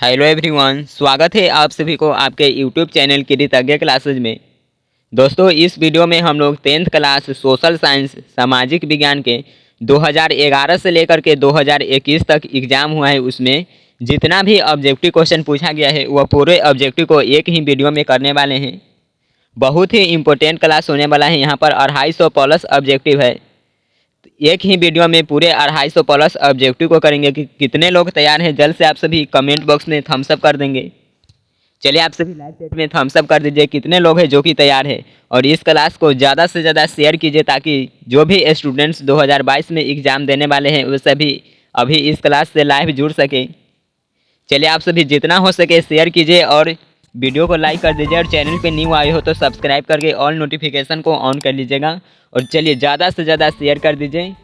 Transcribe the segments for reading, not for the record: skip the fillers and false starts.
Hello everyone, स्वागत है आप सभी को आपके यूट्यूब चैनल कृतज्ञ क्लासेज में। दोस्तों, इस वीडियो में हम लोग 10th क्लास सोशल साइंस सामाजिक विज्ञान के 2011 से लेकर के 2021 तक एग्ज़ाम हुआ है, उसमें जितना भी ऑब्जेक्टिव क्वेश्चन पूछा गया है वह पूरे ऑब्जेक्टिव को एक ही वीडियो में करने वाले हैं। बहुत ही इम्पोर्टेंट क्लास होने वाला है। यहाँ पर 250 प्लस ऑब्जेक्टिव है। एक ही वीडियो में पूरे 250 प्लस ऑब्जेक्टिव को करेंगे। कि कितने लोग तैयार हैं, जल्द से आप सभी कमेंट बॉक्स में थम्स अप कर देंगे। चलिए, आप सभी लाइव चैट में थम्स अप कर दीजिए कितने लोग हैं जो कि तैयार है। और इस क्लास को ज़्यादा से ज़्यादा शेयर कीजिए ताकि जो भी स्टूडेंट्स 2022 में एग्ज़ाम देने वाले हैं वे सभी अभी इस क्लास से लाइव जुड़ सकें। चलिए, आप सभी जितना हो सके शेयर कीजिए और वीडियो को लाइक कर दीजिए। और चैनल पे न्यू आए हो तो सब्सक्राइब करके ऑल नोटिफिकेशन को ऑन कर लीजिएगा। और चलिए, ज़्यादा से ज़्यादा शेयर कर दीजिए।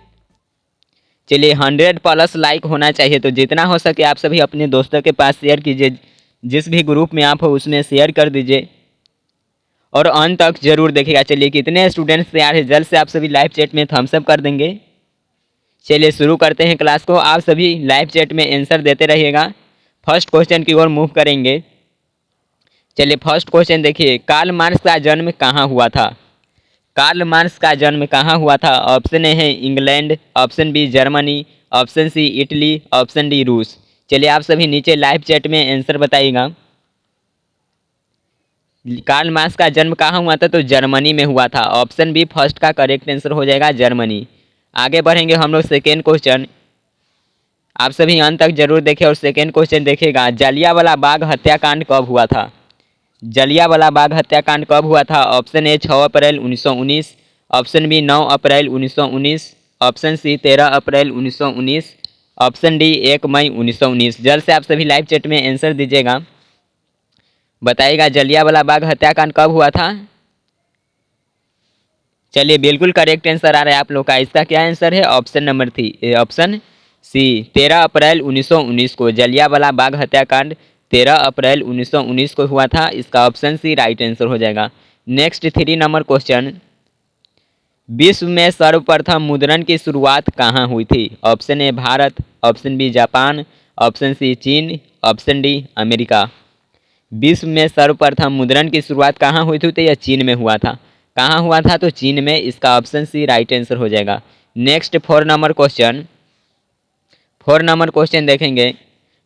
चलिए, 100 प्लस लाइक होना चाहिए, तो जितना हो सके आप सभी अपने दोस्तों के पास शेयर कीजिए। जिस भी ग्रुप में आप हो उसमें शेयर कर दीजिए और अंत तक जरूर देखिएगा। चलिए, कितने स्टूडेंट्स तैयार हैं, जल्द से आप सभी लाइव चैट में थम्स अप कर देंगे। चलिए शुरू करते हैं क्लास को। आप सभी लाइव चैट में आंसर देते रहिएगा। फर्स्ट क्वेश्चन की ओर मूव करेंगे। चलिए, फर्स्ट क्वेश्चन देखिए, कार्ल मार्क्स का जन्म कहाँ हुआ था? कार्ल मार्क्स का जन्म कहाँ हुआ था? ऑप्शन ए है England, option B Germany, option C Italy, option D रूस। चलिए, आप सभी नीचे लाइव चैट में आंसर बताइएगा। कार्ल मार्क्स का जन्म कहाँ हुआ था? तो जर्मनी में हुआ था। ऑप्शन बी फर्स्ट का करेक्ट आंसर हो जाएगा, जर्मनी। आगे बढ़ेंगे हम लोग सेकेंड क्वेश्चन। आप सभी अंत तक जरूर देखें और सेकेंड क्वेश्चन देखिएगा, जलियांवाला बाग हत्याकांड कब हुआ था? जलियांवाला बाग हत्याकांड कब हुआ था? Option A 6 April 1919, option B 9 April 1919, option C 13 April 1919, option D 1 मई 1919। जल्द से आप सभी लाइव चैट में आंसर दीजिएगा। बताइएगा जलियांवाला बाग हत्याकांड कब हुआ था। चलिए, बिल्कुल करेक्ट आंसर आ रहा है आप लोग का। इसका क्या आंसर है? Option number option C 13 April 1919 को जलियांवाला बाग हत्याकांड 13 अप्रैल 1919 को हुआ था। इसका ऑप्शन सी राइट आंसर हो जाएगा। नेक्स्ट 3 नंबर क्वेश्चन, विश्व में सर्वप्रथम मुद्रण की शुरुआत कहाँ हुई थी? Option A Bharat, option B Japan, option C चीन, ऑप्शन डी अमेरिका। विश्व में सर्वप्रथम मुद्रण की शुरुआत कहाँ हुई थी? तो यह चीन में हुआ था। कहाँ हुआ था? तो चीन में। इसका ऑप्शन सी राइट आंसर हो जाएगा। Next 4 number question. 4 number question देखेंगे,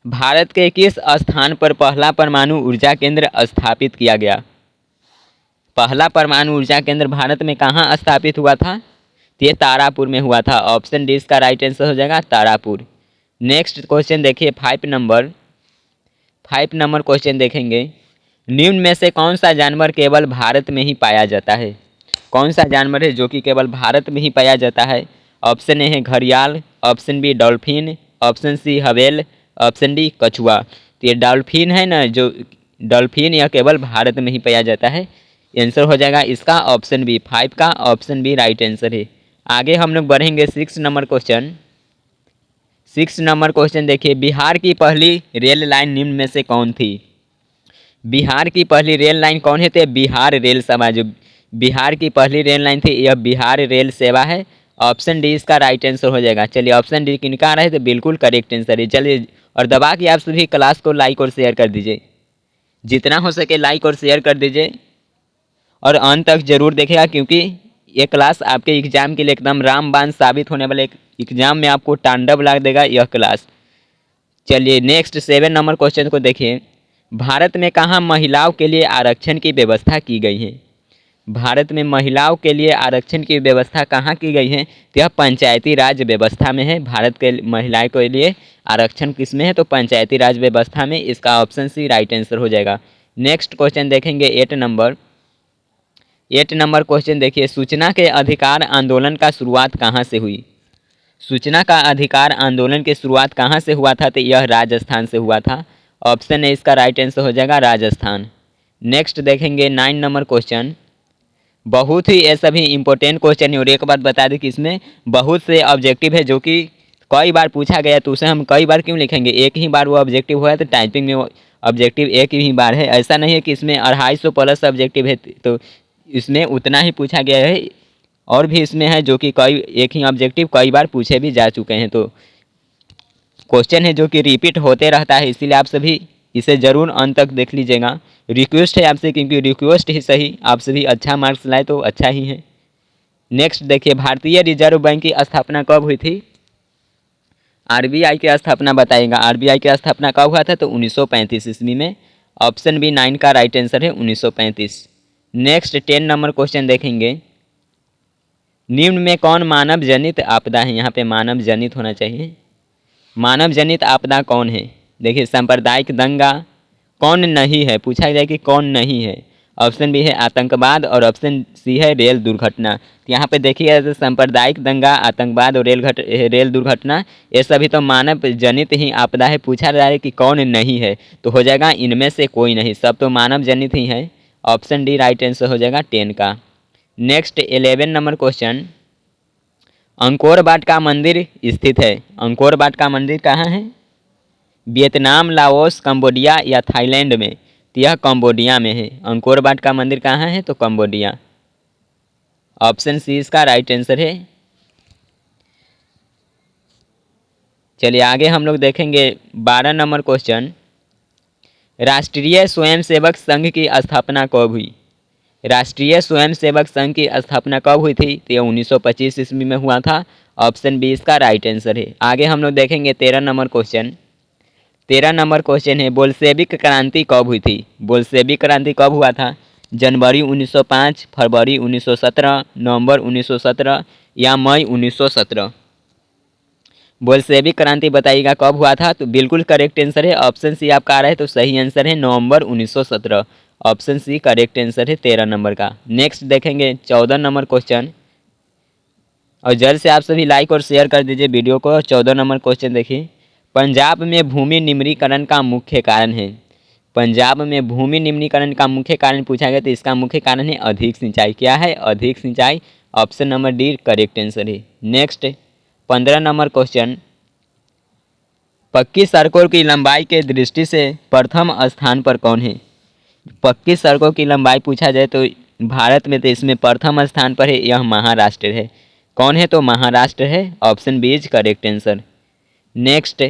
भारत के किस स्थान पर पहला परमाणु ऊर्जा केंद्र स्थापित किया गया? पहला परमाणु ऊर्जा केंद्र भारत में कहाँ स्थापित हुआ था? तो ये तारापुर में हुआ था। ऑप्शन डी इसका राइट आंसर हो जाएगा, तारापुर। नेक्स्ट क्वेश्चन देखिए 5 नंबर क्वेश्चन देखेंगे, निम्न में से कौन सा जानवर केवल भारत में ही पाया जाता है? कौन सा जानवर है जो कि केवल भारत में ही पाया जाता है? ऑप्शन ए है घड़ियाल, option B dolphin, option C whale, option D कछुआ। तो ये डॉल्फिन है ना, जो डॉल्फिन यह केवल भारत में ही पाया जाता है। आंसर हो जाएगा इसका ऑप्शन बी, 5 का ऑप्शन बी राइट आंसर है। आगे हम लोग बढ़ेंगे 6 नंबर क्वेश्चन। 6 नंबर क्वेश्चन देखिए, बिहार की पहली रेल लाइन निम्न में से कौन थी? बिहार की पहली रेल लाइन कौन है? तो बिहार रेल सेवा, जो बिहार की पहली रेल लाइन थी यह बिहार रेल सेवा है। ऑप्शन डी इसका राइट आंसर हो जाएगा। चलिए, ऑप्शन डी किनका आ रहा है? तो बिल्कुल करेक्ट आंसर है। चलिए, और दबा के आप सभी क्लास को लाइक और शेयर कर दीजिए। जितना हो सके लाइक और शेयर कर दीजिए और अंत तक जरूर देखेगा, क्योंकि ये क्लास आपके एग्जाम के लिए एकदम रामबाण साबित होने वाले, एग्जाम में आपको तांडव ला देगा यह क्लास। चलिए, नेक्स्ट 7 नंबर क्वेश्चन को देखिए, भारत में कहाँ महिलाओं के लिए आरक्षण की व्यवस्था की गई है? भारत में महिलाओं के लिए आरक्षण की व्यवस्था कहाँ की गई है? तो यह पंचायती राज व्यवस्था में है। भारत के महिलाओं के लिए आरक्षण किस में है? तो पंचायती राज व्यवस्था में। इसका ऑप्शन सी राइट आंसर हो जाएगा। नेक्स्ट क्वेश्चन देखेंगे 8 नंबर क्वेश्चन देखिए, सूचना के अधिकार आंदोलन का शुरुआत कहाँ से हुई? सूचना का अधिकार आंदोलन की शुरुआत कहाँ से हुआ था? तो यह राजस्थान से हुआ था। ऑप्शन है इसका राइट आंसर हो जाएगा, राजस्थान। नेक्स्ट देखेंगे 9 नंबर क्वेश्चन। बहुत ही ये सभी इंपॉर्टेंट क्वेश्चन है और एक बात बता दें कि इसमें बहुत से ऑब्जेक्टिव है जो कि कई बार पूछा गया, तो उसे हम कई बार क्यों लिखेंगे? एक ही बार वो ऑब्जेक्टिव हुआ है, तो टाइपिंग में वो ऑब्जेक्टिव एक ही बार है। ऐसा नहीं है कि इसमें 250 प्लस ऑब्जेक्टिव है तो इसमें उतना ही पूछा गया है। और भी इसमें है जो कि कई एक ही ऑब्जेक्टिव कई बार पूछे भी जा चुके हैं। तो क्वेश्चन है जो कि रिपीट होते रहता है, इसीलिए आप सभी इसे ज़रूर अंत तक देख लीजिएगा। रिक्वेस्ट है आपसे, क्योंकि रिक्वेस्ट ही सही, आप सभी अच्छा मार्क्स लाए तो अच्छा ही है। नेक्स्ट देखिए, भारतीय रिजर्व बैंक की स्थापना कब हुई थी? आरबीआई की स्थापना बताइएगा। आरबीआई की स्थापना कब हुआ था? तो 1935 ईस्वी में। ऑप्शन बी 9 का राइट आंसर है 1935। नेक्स्ट 10 नंबर क्वेश्चन देखेंगे। निम्न में कौन मानव जनित आपदा है? यहाँ पे मानव जनित होना चाहिए। मानव जनित आपदा कौन है? देखिए, सांप्रदायिक दंगा कौन नहीं है, पूछा जाए कि कौन नहीं है। ऑप्शन बी है आतंकवाद और ऑप्शन सी है रेल दुर्घटना। तो यहाँ पे देखिए, तो सांप्रदायिक दंगा, आतंकवाद और रेल दुर्घटना, ये सभी तो मानव जनित ही आपदा है। पूछा जा रहा है कि कौन नहीं है, तो हो जाएगा इनमें से कोई नहीं, सब तो मानव जनित ही है। ऑप्शन डी राइट आंसर हो जाएगा 10 का। Next 11 number question. Angkor Wat का मंदिर स्थित है। अंकोर वाट का मंदिर कहाँ है? वियतनाम, लाओस, कंबोडिया या थाईलैंड में? तो यह कंबोडिया में है। अंकोर वाट का मंदिर कहाँ है? तो कंबोडिया। ऑप्शन सी इसका राइट आंसर है। चलिए आगे हम लोग देखेंगे 12 नंबर क्वेश्चन। राष्ट्रीय स्वयंसेवक संघ की स्थापना कब हुई? राष्ट्रीय स्वयंसेवक संघ की स्थापना कब हुई थी? तो यह 1925 ईस्वी में हुआ था। ऑप्शन बी इसका राइट आंसर है। आगे हम लोग देखेंगे 13 नंबर क्वेश्चन। 13 नंबर क्वेश्चन है, बोल्शेविक क्रांति कब हुई थी? बोल्शेविक क्रांति कब हुआ था? जनवरी 1905, फरवरी 1917, नवंबर 1917 या मई 1917? बोल्शेविक क्रांति बताइएगा कब हुआ था? तो बिल्कुल करेक्ट आंसर है ऑप्शन सी आपका आ रहा है, तो सही आंसर है नवंबर 1917। ऑप्शन सी करेक्ट आंसर है 13 नंबर का। नेक्स्ट देखेंगे 14 नंबर क्वेश्चन, और जल्द से आप सभी लाइक और शेयर कर दीजिए वीडियो को। 14 नंबर क्वेश्चन देखिए, पंजाब में भूमि निम्नीकरण का मुख्य कारण है। पंजाब में भूमि निम्नीकरण का मुख्य कारण पूछा गया, तो इसका मुख्य कारण है अधिक सिंचाई। क्या है? अधिक सिंचाई। Option number D correct answer है। नेक्स्ट 15 नंबर क्वेश्चन, पक्की सड़कों की लंबाई के दृष्टि से प्रथम स्थान पर कौन है? पक्की सड़कों की लंबाई पूछा जाए तो भारत में तो इसमें प्रथम स्थान पर है, यह महाराष्ट्र है। कौन है? तो महाराष्ट्र है। Option B is correct answer. Next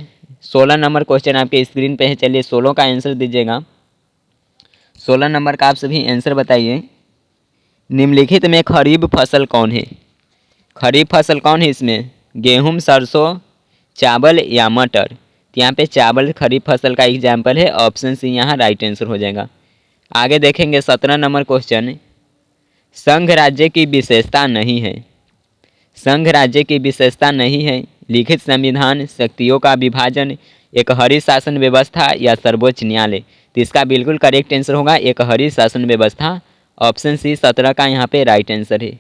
16 number question आपके स्क्रीन पे है। चलिए 16 का आंसर दीजिएगा। 16 नंबर का आप सभी आंसर बताइए। निम्नलिखित में खरीफ फसल कौन है? खरीफ फसल कौन है इसमें? गेहूं, सरसों, चावल या मटर? तो यहाँ पे चावल खरीफ फसल का एग्जाम्पल है। ऑप्शन सी यहाँ राइट आंसर हो जाएगा। आगे देखेंगे 17 नंबर क्वेश्चन, संघ राज्य की विशेषता नहीं है। संघ राज्य की विशेषता नहीं है। लिखित संविधान, शक्तियों का विभाजन, एक हरी शासन व्यवस्था या सर्वोच्च न्यायालय? तो इसका बिल्कुल करेक्ट आंसर होगा एक हरी शासन व्यवस्था। ऑप्शन सी 17 का यहाँ पे राइट आंसर है।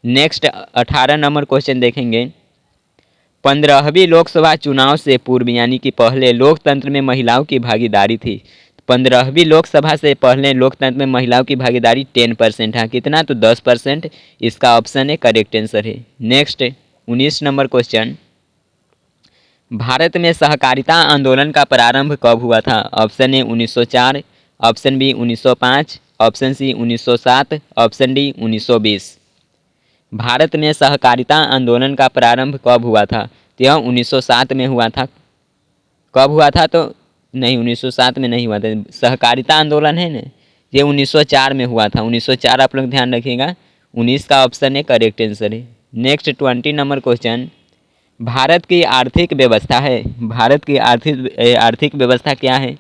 नेक्स्ट 18 नंबर क्वेश्चन देखेंगे, 15वीं लोकसभा चुनाव से पूर्व यानी कि पहले लोकतंत्र में महिलाओं की भागीदारी थी। 15वीं लोकसभा से पहले लोकतंत्र में महिलाओं की भागीदारी 10% है। कितना? तो 10%। इसका ऑप्शन है करेक्ट आंसर है। नेक्स्ट 19 नंबर क्वेश्चन, भारत में सहकारिता आंदोलन का प्रारंभ कब हुआ था? Option A 1904, option B 1905, option C 1907, option D 1920? Bharat में सहकारिता आंदोलन का प्रारंभ कब हुआ था? तो यह 1907 में हुआ था। कब हुआ था? तो नहीं, 1907 में नहीं हुआ था। सहकारिता आंदोलन है ना, ये 1904 में हुआ था। 1904 आप लोग ध्यान रखिएगा। 19 का ऑप्शन है करेक्ट आंसर है। नेक्स्ट 20 नंबर क्वेश्चन, भारत की आर्थिक व्यवस्था है। भारत की आर्थिक व्यवस्था क्या है?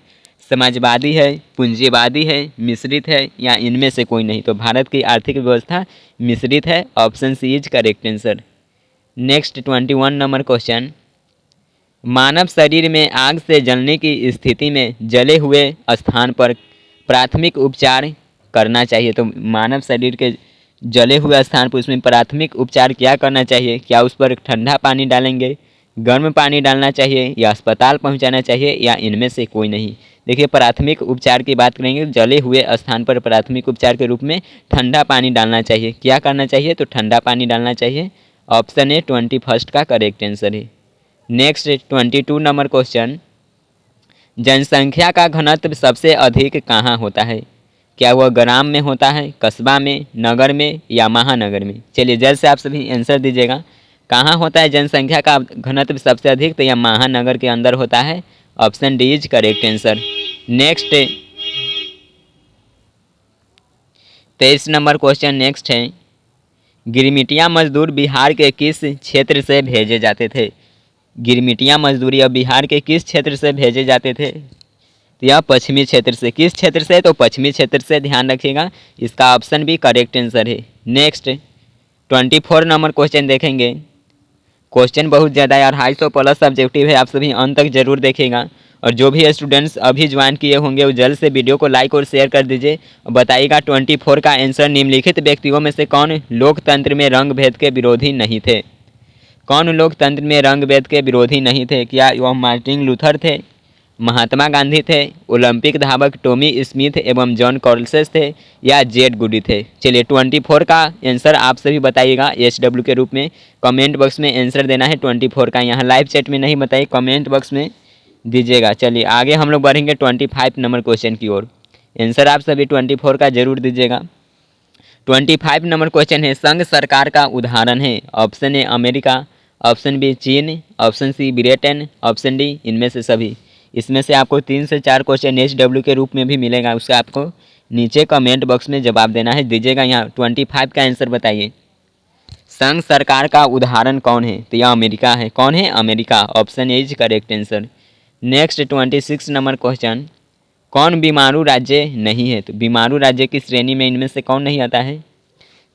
समाजवादी है, पूंजीवादी है, मिश्रित है या इनमें से कोई नहीं? तो भारत की आर्थिक व्यवस्था मिश्रित है। Option C is correct answer. Next 21 number question, मानव शरीर में आग से जलने की स्थिति में जले हुए स्थान पर प्राथमिक उपचार करना चाहिए। तो मानव शरीर के जले हुए स्थान पर उसमें प्राथमिक उपचार क्या करना चाहिए? क्या उस पर ठंडा पानी डालेंगे, गर्म पानी डालना चाहिए या अस्पताल पहुंचाना चाहिए या इनमें से कोई नहीं? देखिए, प्राथमिक उपचार की बात करेंगे, जले हुए स्थान पर प्राथमिक उपचार के रूप में ठंडा पानी डालना चाहिए। क्या करना चाहिए? तो ठंडा पानी डालना चाहिए। ऑप्शन ए 21 का करेक्ट आंसर है। नेक्स्ट 22 नंबर क्वेश्चन, जनसंख्या का घनत्व सबसे अधिक कहाँ होता है? क्या वह ग्राम में होता है, कस्बा में, नगर में या महानगर में? चलिए जल्द से आप सभी आंसर दीजिएगा। कहाँ होता है जनसंख्या का घनत्व सबसे अधिक? तो यह महानगर के अंदर होता है। Option D is correct answer. Next 23 number question next है, गिरमिटिया मजदूर बिहार के किस क्षेत्र से भेजे जाते थे? गिरमिटिया मजदूर अब बिहार के किस क्षेत्र से भेजे जाते थे? तो यह पश्चिमी क्षेत्र से। किस क्षेत्र से? तो पश्चिमी क्षेत्र से, ध्यान रखिएगा। इसका ऑप्शन भी करेक्ट आंसर है। नेक्स्ट 24 नंबर क्वेश्चन देखेंगे। क्वेश्चन बहुत ज़्यादा है और 250 प्लस सब्जेक्टिव है, आप सभी अंत तक जरूर देखेगा। और जो भी स्टूडेंट्स अभी ज्वाइन किए होंगे वो जल्द से वीडियो को लाइक और शेयर कर दीजिए और बताइएगा 24 का आंसर निम्नलिखित व्यक्तियों में से कौन लोकतंत्र में रंग भेद के विरोधी नहीं थे? कौन लोकतंत्र में रंग भेद के विरोधी नहीं थे? क्या वह मार्टिन लूथर थे, महात्मा गांधी थे, ओलंपिक धावक टॉमी स्मिथ एवं जॉन कॉल्सेस थे, या जेड गुडी थे? चलिए 24 का आंसर आप सभी बताइएगा SW के रूप में। कमेंट बॉक्स में आंसर देना है 24 का, यहाँ लाइव चैट में नहीं बताइए, कमेंट बॉक्स में दीजिएगा। चलिए आगे हम लोग बढ़ेंगे 25 नंबर क्वेश्चन की ओर। आंसर आप सभी 24 का जरूर दीजिएगा। 25 नंबर क्वेश्चन है, संघ सरकार का उदाहरण है। Option A America, option B चीन, option C Britain, option D इनमें से सभी। इसमें से आपको 3 से 4 क्वेश्चन SW के रूप में भी मिलेगा, उससे आपको नीचे कमेंट बॉक्स में जवाब देना है। दीजिएगा यहाँ 25 का आंसर बताइए। संघ सरकार का उदाहरण कौन है? तो यह अमेरिका है। कौन है? America. Option A is correct answer. Next 26 number question, कौन बीमारू राज्य नहीं है? तो बीमारू राज्य की श्रेणी में इनमें से कौन नहीं आता है?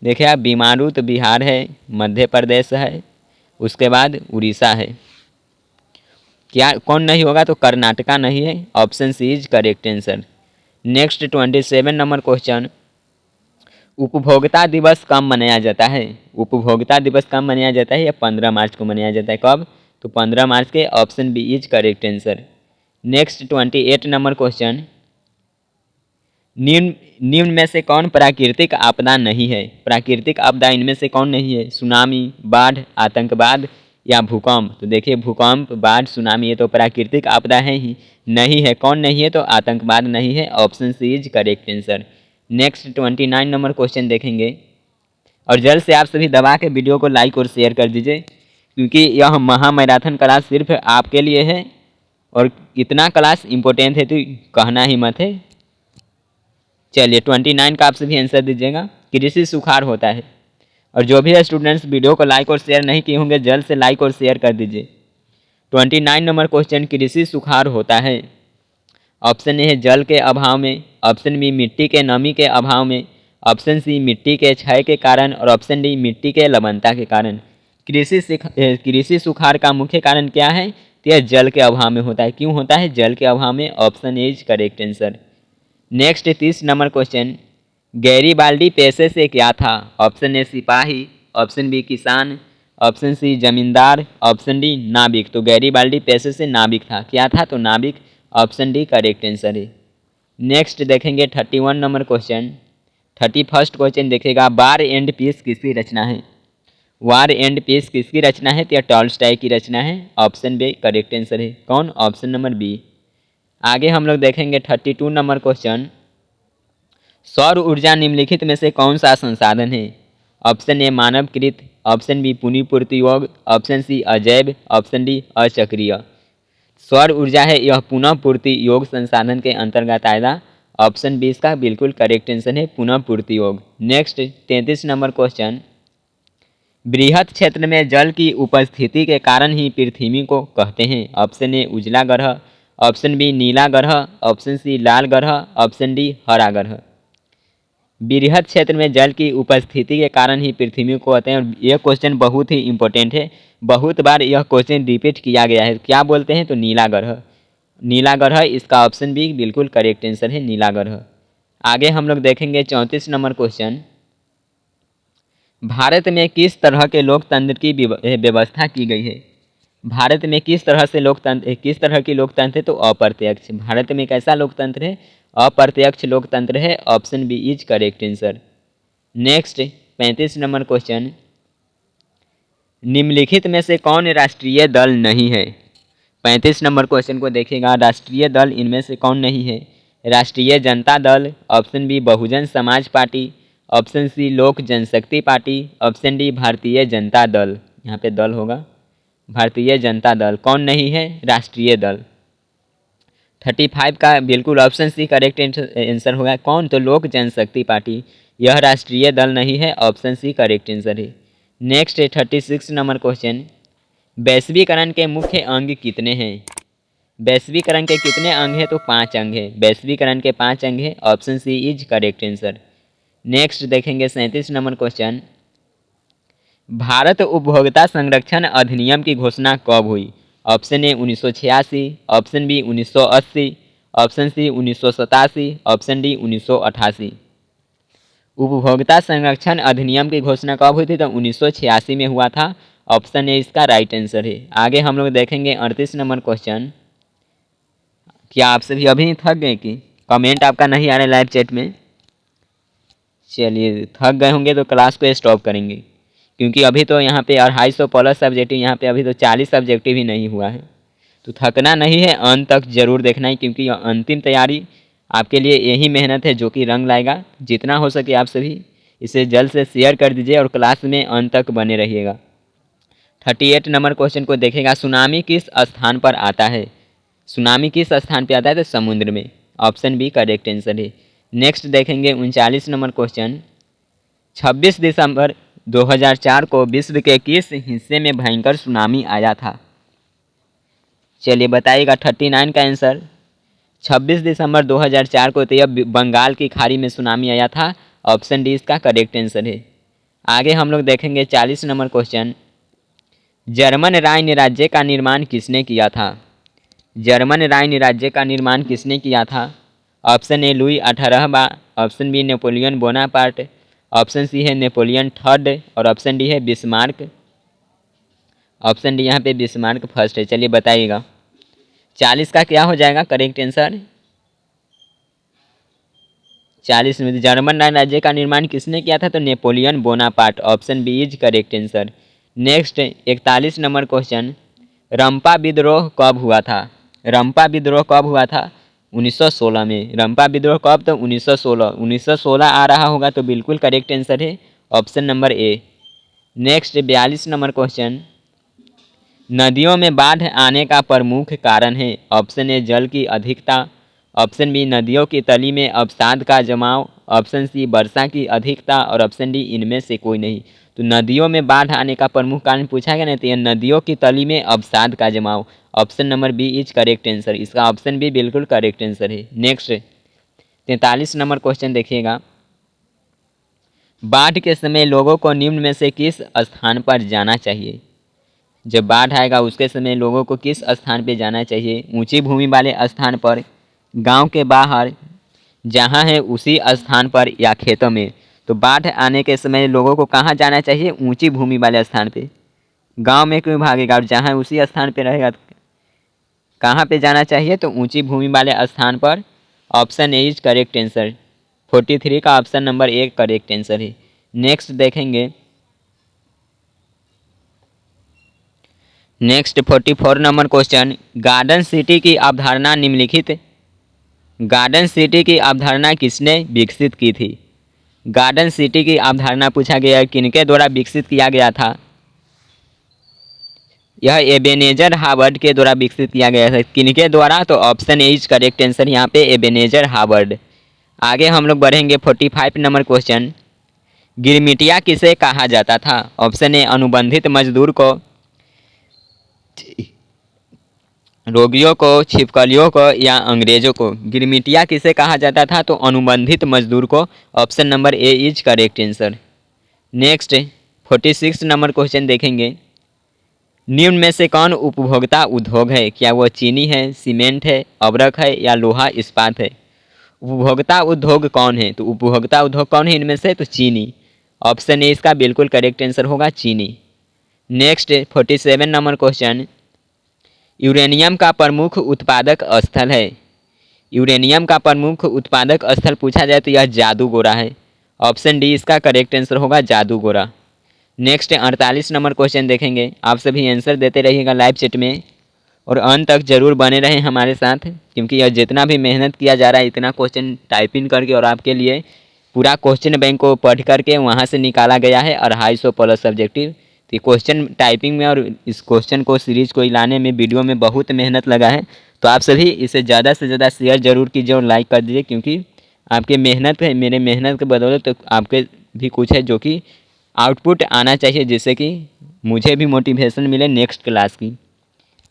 देखिए आप, बीमारू तो बिहार है, मध्य प्रदेश है, उसके बाद उड़ीसा है। क्या कौन नहीं होगा? तो कर्नाटका नहीं है। Option C is correct answer. Next 27 number question, उपभोक्ता दिवस कब मनाया जाता है? उपभोक्ता दिवस कब मनाया जाता है? या 15 मार्च को मनाया जाता है। कब? तो 15 मार्च के। Option B is correct answer. Next 28 number question, निम्न में से कौन प्राकृतिक आपदा नहीं है? प्राकृतिक आपदा इनमें से कौन नहीं है? सुनामी, बाढ़, आतंकवाद या भूकंप? तो देखिए भूकंप, बाढ़, सुनामी ये तो प्राकृतिक आपदा है ही नहीं है। कौन नहीं है? तो आतंकवाद नहीं है। Option C is correct answer. Next 29 number question देखेंगे और जल्द से आप सभी दबा के वीडियो को लाइक और शेयर कर दीजिए, क्योंकि यह महामैराथन क्लास सिर्फ आपके लिए है और इतना क्लास इम्पोर्टेंट है तो कहना ही मत है। चलिए 29 का आप सभी आंसर दीजिएगा। कृषि सुखाड़ होता है। और जो भी स्टूडेंट्स वीडियो को लाइक और शेयर नहीं किए होंगे जल्द से लाइक और शेयर कर दीजिए। 29 नंबर क्वेश्चन, कृषि सुखाड़ होता है। ऑप्शन ए है जल के अभाव में, ऑप्शन बी मिट्टी के नमी के अभाव में, ऑप्शन सी मिट्टी के क्षय के कारण और ऑप्शन डी मिट्टी के लवणता के कारण। कृषि सुखाड़ का मुख्य कारण क्या है? तो यह जल के अभाव में होता है। क्यों होता है? जल के अभाव में। Option A is correct answer. Next 30 number question, Garibaldi पेशे से क्या था? ऑप्शन ए सिपाही, ऑप्शन बी किसान, ऑप्शन सी जमींदार, ऑप्शन डी नाविक। तो गैरीबाल्डी पेशे से नाविक था। क्या था? तो नाविक। ऑप्शन डी करेक्ट आंसर है। नेक्स्ट देखेंगे 31 नंबर क्वेश्चन। 31 क्वेश्चन देखेगा, वार एंड पीस किसकी रचना है? वार एंड पीस किसकी रचना है? तो यह टॉल्स्टॉय की रचना है। ऑप्शन बी करेक्ट आंसर है। कौन? Option number B. आगे हम लोग देखेंगे 32 नंबर क्वेश्चन, सौर ऊर्जा निम्नलिखित में से कौन सा संसाधन है? ऑप्शन ए मानवकृत, ऑप्शन बी पुनःपूर्ति योग, ऑप्शन सी अजैव, ऑप्शन डी अचक्रीय। सौर ऊर्जा है यह पुनः पूर्ति योग संसाधन के अंतर्गत आएगा। ऑप्शन बी इसका बिल्कुल करेक्ट आंसर है, पुनः पूर्ति योग। नेक्स्ट 33 नंबर क्वेश्चन, बृहत क्षेत्र में जल की उपस्थिति के कारण ही पृथ्वी को कहते हैं। ऑप्शन ए उजला ग्रह, ऑप्शन बी नीला ग्रह, ऑप्शन सी लाल ग्रह, ऑप्शन डी हरा ग्रह। बृहत क्षेत्र में जल की उपस्थिति के कारण ही पृथ्वी को कहते हैं। और यह क्वेश्चन बहुत ही इंपॉर्टेंट है, बहुत बार यह क्वेश्चन रिपीट किया गया है। क्या बोलते हैं? तो नीला ग्रह। नीला ग्रह इसका ऑप्शन बी बिल्कुल करेक्ट आंसर है, नीला ग्रह। आगे हम लोग देखेंगे 34 नंबर क्वेश्चन, भारत में किस तरह के लोकतंत्र की व्यवस्था की गई है? भारत में किस तरह की लोकतंत्र है? तो अप्रत्यक्ष। भारत में कैसा लोकतंत्र है? अप्रत्यक्ष लोकतंत्र है। Option B is correct answer. Next 35 number question, निम्नलिखित में से कौन राष्ट्रीय दल नहीं है? 35 नंबर क्वेश्चन को देखिएगा, राष्ट्रीय दल इनमें से कौन नहीं है? राष्ट्रीय Janata Dal, option B Bahujan Samaj party, option C लोक जनशक्ति party, option D Bharatiya Janata Dal. यहाँ पे दल होगा भारतीय जनता दल। कौन नहीं है? राष्ट्रीय दल। 35 का बिल्कुल ऑप्शन सी करेक्ट आंसर होगा। कौन? तो लोक जनशक्ति पार्टी। यह राष्ट्रीय दल नहीं है, ऑप्शन सी करेक्ट आंसर है। नेक्स्ट 36 नंबर क्वेश्चन, वैश्वीकरण के मुख्य अंग कितने हैं? वैश्वीकरण के कितने अंग हैं? तो 5 अंग हैं। वैश्वीकरण के 5 अंग हैं, option C is correct answer. Next देखेंगे 37 नंबर क्वेश्चन, भारत उपभोक्ता संरक्षण अधिनियम की घोषणा कब हुई? Option A 1986, option B 1980, option C 1987, option D 1988। उपभोक्ता संरक्षण अधिनियम की घोषणा कब हुई थी? तो 1986 में हुआ था। ऑप्शन ए इसका राइट आंसर है। आगे हम लोग देखेंगे 38 नंबर क्वेश्चन, क्या आप सभी अभी थक गए कि कमेंट आपका नहीं आ रहा है लाइव चैट में? चलिए, थक गए होंगे तो क्लास को स्टॉप करेंगे, क्योंकि अभी तो यहाँ पे 250 प्लस सब्जेक्टिव, यहाँ पे अभी तो 40 सब्जेक्टिव ही नहीं हुआ है। तो थकना नहीं है, अंत तक जरूर देखना है, क्योंकि अंतिम तैयारी आपके लिए यही मेहनत है जो कि रंग लाएगा। जितना हो सके आप सभी इसे जल्द से शेयर कर दीजिए और क्लास में अंत तक बने रहिएगा। 38 नंबर क्वेश्चन को देखेगा, सुनामी किस स्थान पर आता है? सुनामी किस स्थान पर आता है? तो समुद्र में, ऑप्शन बी करेक्ट आंसर है। नेक्स्ट देखेंगे 39 नंबर क्वेश्चन, 26 दिसंबर 2004 को विश्व के किस हिस्से में भयंकर सुनामी आया था? चलिए बताइएगा 39 का आंसर। 26 दिसंबर 2004 को तो यह बंगाल की खाड़ी में सुनामी आया था, ऑप्शन डी इसका करेक्ट आंसर है। आगे हम लोग देखेंगे 40 नंबर क्वेश्चन, जर्मन राइन राज्य का निर्माण किसने किया था? जर्मन राइन राज्य का निर्माण किसने किया था? ऑप्शन ए लुई 18वां, option B Napoleon Bonaparte, option C है नेपोलियन थर्ड और ऑप्शन डी है बिस्मार्क। ऑप्शन डी यहाँ पे बिस्मार्क फर्स्ट है। चलिए बताइएगा 40 का क्या हो जाएगा करेक्ट आंसर? 40 में जर्मन राज्य का निर्माण किसने किया था? तो Napoleon Bonaparte, option B is correct answer. Next 41 number question, Rampa विद्रोह कब हुआ था? रंपा विद्रोह कब हुआ था? 1916 में। रंपा विद्रोह कब? तो 1916। 1916 आ रहा होगा तो बिल्कुल करेक्ट आंसर है, ऑप्शन नंबर ए। नेक्स्ट 42 नंबर क्वेश्चन, नदियों में बाढ़ आने का प्रमुख कारण है? ऑप्शन ए जल की अधिकता, ऑप्शन बी नदियों की तली में अवसाद का जमाव, ऑप्शन सी वर्षा की अधिकता और ऑप्शन डी इनमें से कोई नहीं। तो नदियों में बाढ़ आने का प्रमुख कारण पूछा गया ना, तो यह नदियों की तली में अवसाद का जमाव, option number B is correct answer. इसका ऑप्शन बी बिल्कुल करेक्ट आंसर है। नेक्स्ट 43 नंबर क्वेश्चन देखिएगा, बाढ़ के समय लोगों को निम्न में से किस स्थान पर जाना चाहिए? जब बाढ़ आएगा उसके समय लोगों को किस स्थान पर जाना चाहिए? ऊंची भूमि वाले स्थान पर, गांव के बाहर, जहां है उसी स्थान पर या खेतों में? तो बाढ़ आने के समय लोगों को कहाँ जाना चाहिए? ऊंची भूमि वाले स्थान पे। गांव में क्यों भागेगा? और जहाँ उसी स्थान पे रहेगा कहाँ पे जाना चाहिए? तो ऊंची भूमि वाले स्थान पर, option A is correct answer. 43 का ऑप्शन नंबर ए करेक्ट आंसर है। नेक्स्ट देखेंगे, next 44 number question, garden city की अवधारणा निम्नलिखित, गार्डन सिटी की अवधारणा किसने विकसित की थी? गार्डन सिटी की अवधारणा पूछा गया है, किनके द्वारा विकसित किया गया था? यह एबेनेजर हार्वर्ड के द्वारा विकसित किया गया था। किनके द्वारा? तो option A is correct answer यहाँ पे, एबेनेजर हार्वर्ड। आगे हम लोग बढ़ेंगे 45 नंबर क्वेश्चन, गिरमिटिया किसे कहा जाता था? ऑप्शन ए अनुबंधित मजदूर को, रोगियों को, छिपकलियों को या अंग्रेजों को। गिरमिटिया किसे कहा जाता था? तो अनुबंधित मजदूर को, option number A is correct answer. Next 46 number question देखेंगे, निम्न में से कौन उपभोक्ता उद्योग है? क्या वो चीनी है, सीमेंट है, अबरख है या लोहा इस्पात है? उपभोक्ता उद्योग कौन है? तो उपभोक्ता उद्योग कौन है इनमें से? तो चीनी, ऑप्शन ए इसका बिल्कुल करेक्ट आंसर होगा, चीनी। नेक्स्ट 47 नंबर क्वेश्चन, यूरेनियम का प्रमुख उत्पादक स्थल है? यूरेनियम का प्रमुख उत्पादक स्थल पूछा जाए तो यह जादूगोरा है, ऑप्शन डी इसका करेक्ट आंसर होगा, जादूगोरा। नेक्स्ट 48 नंबर क्वेश्चन देखेंगे। आप सभी आंसर देते रहिएगा लाइव चैट में और अंत तक जरूर बने रहें हमारे साथ, क्योंकि यह जितना भी मेहनत किया जा रहा है इतना क्वेश्चन टाइपिंग करके और आपके लिए पूरा क्वेश्चन बैंक को पढ़ करके वहाँ से निकाला गया है 250 प्लस सब्जेक्टिव। तो क्वेश्चन टाइपिंग में और इस क्वेश्चन को सीरीज को लाने में वीडियो में बहुत मेहनत लगा है, तो आप सभी इसे ज़्यादा से ज़्यादा शेयर जरूर कीजिए और लाइक कर दीजिए, क्योंकि आपके मेहनत है, मेरे मेहनत के बदौलत तो आपके भी कुछ है जो कि आउटपुट आना चाहिए, जिससे कि मुझे भी मोटिवेशन मिले नेक्स्ट क्लास की।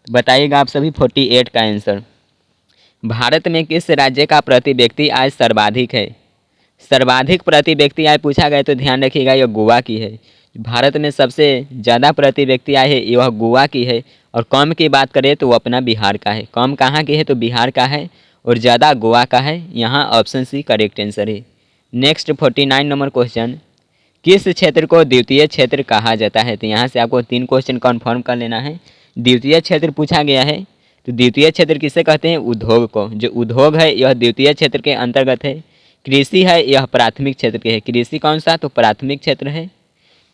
बताइएगा आप सभी 48 का आंसर। भारत में किस राज्य का प्रति व्यक्ति आय सर्वाधिक है? सर्वाधिक प्रति व्यक्ति आय पूछा गया तो ध्यान रखिएगा यह गोवा की है। भारत में सबसे ज़्यादा प्रति व्यक्ति आय है यह गोवा की है, और कम की बात करें तो वो अपना बिहार का है। कम कहाँ की है तो बिहार का है, और ज़्यादा गोवा का है। यहाँ ऑप्शन सी करेक्ट आंसर है। नेक्स्ट 49 नंबर क्वेश्चन, किस क्षेत्र को द्वितीय क्षेत्र कहा जाता है? तो यहाँ से आपको 3 क्वेश्चन कन्फर्म कर लेना है। द्वितीय क्षेत्र पूछा गया है, तो द्वितीय क्षेत्र किसे कहते हैं? उद्योग को। जो उद्योग है यह द्वितीय क्षेत्र के अंतर्गत है। कृषि है यह प्राथमिक क्षेत्र के है। कृषि कौन सा? तो प्राथमिक क्षेत्र है।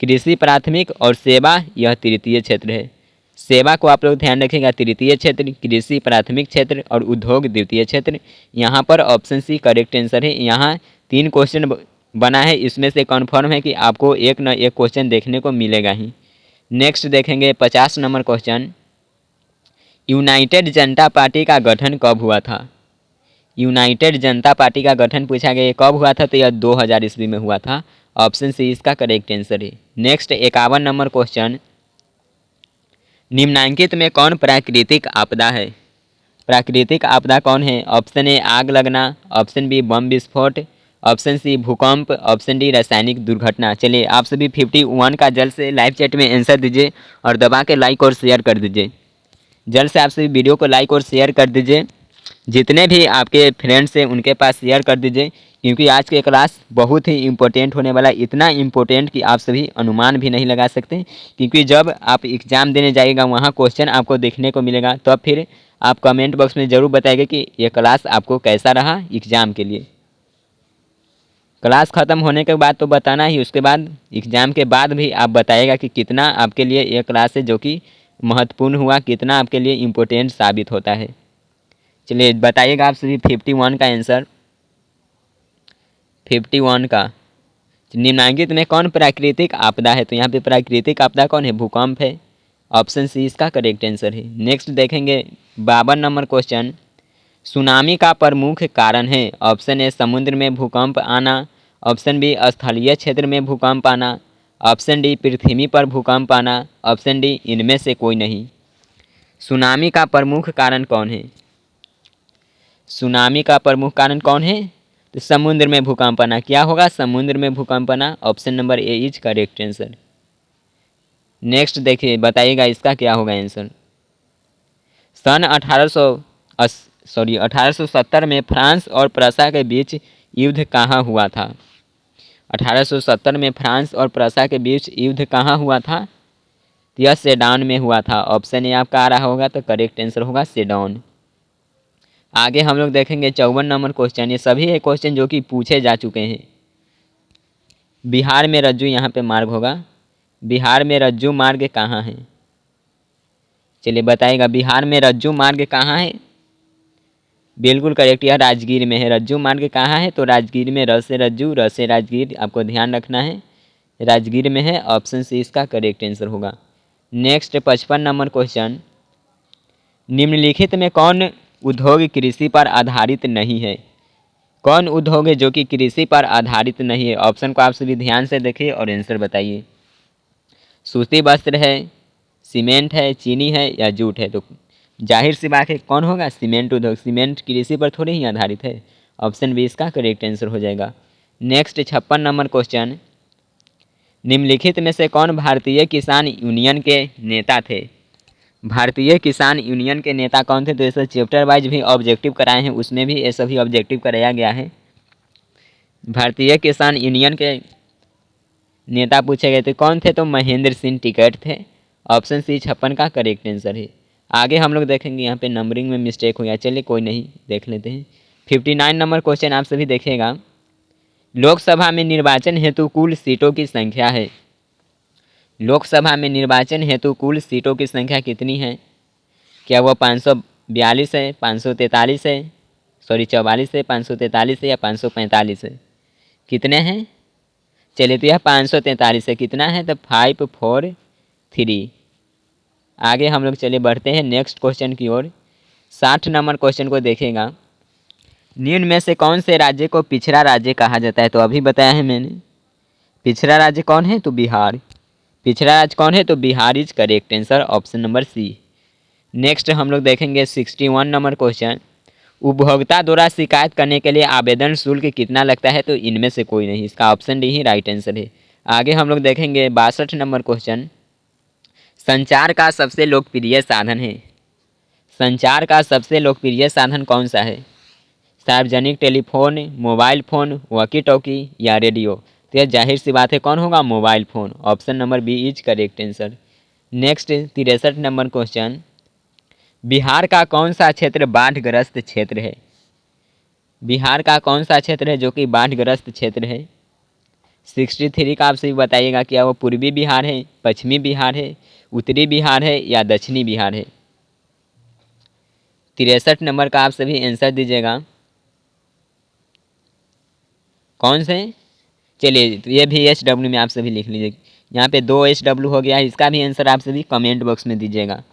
कृषि प्राथमिक, और सेवा यह तृतीय क्षेत्र है। सेवा को आप लोग ध्यान रखिएगा, तृतीय क्षेत्र, कृषि प्राथमिक क्षेत्र और उद्योग द्वितीय क्षेत्र। यहाँ पर ऑप्शन सी करेक्ट आंसर है। यहाँ 3 क्वेश्चन बना है, इसमें से कन्फर्म है कि आपको एक न एक क्वेश्चन देखने को मिलेगा ही। नेक्स्ट देखेंगे 50 नंबर क्वेश्चन, यूनाइटेड जनता पार्टी का गठन कब हुआ था? यूनाइटेड जनता पार्टी का गठन पूछा गया कब हुआ था? तो यह 2000 ईस्वी में हुआ था। ऑप्शन सी इसका करेक्ट आंसर है। नेक्स्ट 51 नंबर क्वेश्चन, निम्नांकित में कौन प्राकृतिक आपदा है? प्राकृतिक आपदा कौन है? ऑप्शन ए आग लगना, ऑप्शन बी बम विस्फोट, ऑप्शन सी भूकंप, ऑप्शन डी रासायनिक दुर्घटना। चलिए आप सभी 51 का जल्द से लाइव चैट में आंसर दीजिए और दबा के लाइक और शेयर कर दीजिए। जल्द से आप सभी वीडियो को लाइक और शेयर कर दीजिए। जितने भी आपके फ्रेंड्स हैं उनके पास शेयर कर दीजिए, क्योंकि आज के क्लास बहुत ही इम्पोर्टेंट होने वाला है। इतना इम्पोर्टेंट कि आप सभी अनुमान भी नहीं लगा सकते, क्योंकि जब आप एग्ज़ाम देने जाइएगा वहाँ क्वेश्चन आपको देखने को मिलेगा, तब फिर आप कमेंट बॉक्स में ज़रूर बताइएगा कि ये क्लास आपको कैसा रहा एग्ज़ाम के लिए। क्लास ख़त्म होने के बाद तो बताना ही, उसके बाद एग्ज़ाम के बाद भी आप बताइएगा कि कितना आपके लिए ये क्लास है जो कि महत्वपूर्ण हुआ, कितना आपके लिए इम्पोर्टेंट साबित होता है। चलिए बताइएगा आप सभी 51 का आंसर। 51 का, निम्नांकित में कौन प्राकृतिक आपदा है? तो यहाँ पे प्राकृतिक आपदा कौन है? भूकंप है। ऑप्शन सी इसका करेक्ट आंसर है। नेक्स्ट देखेंगे 52 नंबर क्वेश्चन, सुनामी का प्रमुख कारण है? ऑप्शन ए समुद्र में भूकंप आना, ऑप्शन बी स्थलीय क्षेत्र में भूकंप आना, ऑप्शन डी पृथ्वी पर भूकंप आना, ऑप्शन डी इनमें से कोई नहीं। सुनामी का प्रमुख कारण कौन है? सुनामी का प्रमुख कारण कौन है? तो समुद्र में भूकंप आना। क्या होगा? समुद्र में भूकंप आना। Option number A is correct answer. Next देखिए, बताइएगा इसका क्या होगा आंसर। सन 1870 में फ्रांस और प्रसा के बीच युद्ध कहाँ हुआ था? 1870 में फ्रांस और प्रसा के बीच युद्ध कहाँ हुआ था? यह सेडान में हुआ था। ऑप्शन ए आपका आ रहा होगा, तो करेक्ट आंसर होगा सेडान। आगे हम लोग देखेंगे 54 नंबर क्वेश्चन। ये सभी है क्वेश्चन जो कि पूछे जा चुके हैं। बिहार में रज्जू, यहाँ पे मार्ग होगा। बिहार में रज्जू मार्ग कहाँ है? चलिए बताइएगा, बिहार में रज्जू मार्ग कहाँ है? बिल्कुल करेक्ट, यह राजगीर में है। रज्जू मार्ग कहाँ है? तो राजगीर में। र से रज्जू, र से राजगीर, आपको ध्यान रखना है, राजगीर में है। ऑप्शन सी इसका करेक्ट आंसर होगा। नेक्स्ट 55 नंबर क्वेश्चन, निम्नलिखित में कौन उद्योग कृषि पर आधारित नहीं है? कौन उद्योग है जो कि कृषि पर आधारित नहीं है? ऑप्शन को आप सभी ध्यान से देखिए और आंसर बताइए। सूती वस्त्र है, सीमेंट है, चीनी है या जूट है? तो जाहिर सी बात है कौन होगा? सीमेंट उद्योग। सीमेंट कृषि पर थोड़ी ही आधारित है। ऑप्शन बी इसका करेक्ट आंसर हो जाएगा। नेक्स्ट 56 नंबर क्वेश्चन, निम्नलिखित में से कौन भारतीय किसान यूनियन के नेता थे? भारतीय किसान यूनियन के नेता कौन थे? तो ऐसे चैप्टर वाइज भी ऑब्जेक्टिव कराए हैं, उसमें भी ये सभी ऑब्जेक्टिव कराया गया है। भारतीय किसान यूनियन के नेता पूछे गए थे कौन थे? तो महेंद्र सिंह टिकैत थे। ऑप्शन सी 56 का करेक्ट आंसर है। आगे हम लोग देखेंगे, यहाँ पे नंबरिंग में मिस्टेक हो गया, चलिए कोई नहीं, देख लेते हैं। 59 नंबर क्वेश्चन आप सभी देखिएगा, लोकसभा में निर्वाचन हेतु कुल सीटों की संख्या है। लोकसभा में निर्वाचन हेतु कुल सीटों की संख्या कितनी है? क्या वह 542 है, 543 है, 44 है, 543 है या 545 है? कितने हैं? चलिए तो यह 543 है। कितना है? तो 543। आगे हम लोग चलिए बढ़ते हैं नेक्स्ट क्वेश्चन की ओर। 60 नंबर क्वेश्चन को देखेगा। निम्न में से कौन से राज्य को पिछड़ा राज्य कहा जाता है? तो अभी बताया है मैंने। पिछड़ा राज्य कौन है? तो बिहार। पिछड़ा राज्य कौन है? तो Bihar is correct answer, option number C. Next हम लोग देखेंगे 61 नंबर क्वेश्चन। उपभोक्ता द्वारा शिकायत करने के लिए आवेदन शुल्क कितना लगता है? तो इनमें से कोई नहीं, इसका ऑप्शन डी ही राइट आंसर है। आगे हम लोग देखेंगे 62 नंबर क्वेश्चन। संचार का सबसे लोकप्रिय साधन है। संचार का सबसे लोकप्रिय साधन कौन सा है? सार्वजनिक telephone, mobile phone, walkie talkie या रेडियो? तो यह जाहिर सी बात है, कौन होगा? Mobile phone, option number B is correct answer. Next 63 number question. Bihar का कौन सा क्षेत्र बाढ़ग्रस्त क्षेत्र है? बिहार का कौन सा क्षेत्र है जो कि बाढ़ग्रस्त क्षेत्र है? 63 का आपसे भी बताइएगा, क्या वो पूर्वी बिहार है, पश्चिमी बिहार है, उत्तरी बिहार है या दक्षिणी बिहार है? 63 नंबर का आप सभी आंसर दीजिएगा, कौन से? चलिए, तो ये भी SW में आप सभी लिख लीजिए। यहाँ पे 2 SW हो गया है, इसका भी आंसर आप सभी कमेंट बॉक्स में दीजिएगा।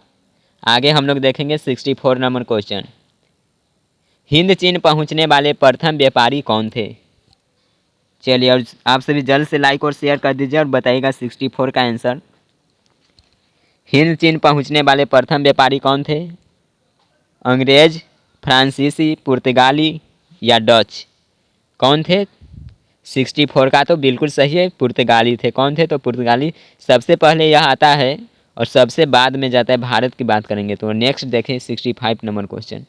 आगे हम लोग देखेंगे 64 नंबर क्वेश्चन। हिंद चीन पहुँचने वाले प्रथम व्यापारी कौन थे? चलिए, और आप सभी जल्द से लाइक और शेयर कर दीजिए और बताइएगा 64 का आंसर। हिंद चीन पहुँचने वाले प्रथम व्यापारी कौन थे? अंग्रेज, फ्रांसीसी, पुर्तगाली या डच? कौन थे? 64 का तो बिल्कुल सही है, पुर्तगाली थे। कौन थे? तो पुर्तगाली। सबसे पहले यह आता है और सबसे बाद में जाता है। भारत की बात करेंगे तो नेक्स्ट देखें 65 नंबर क्वेश्चन।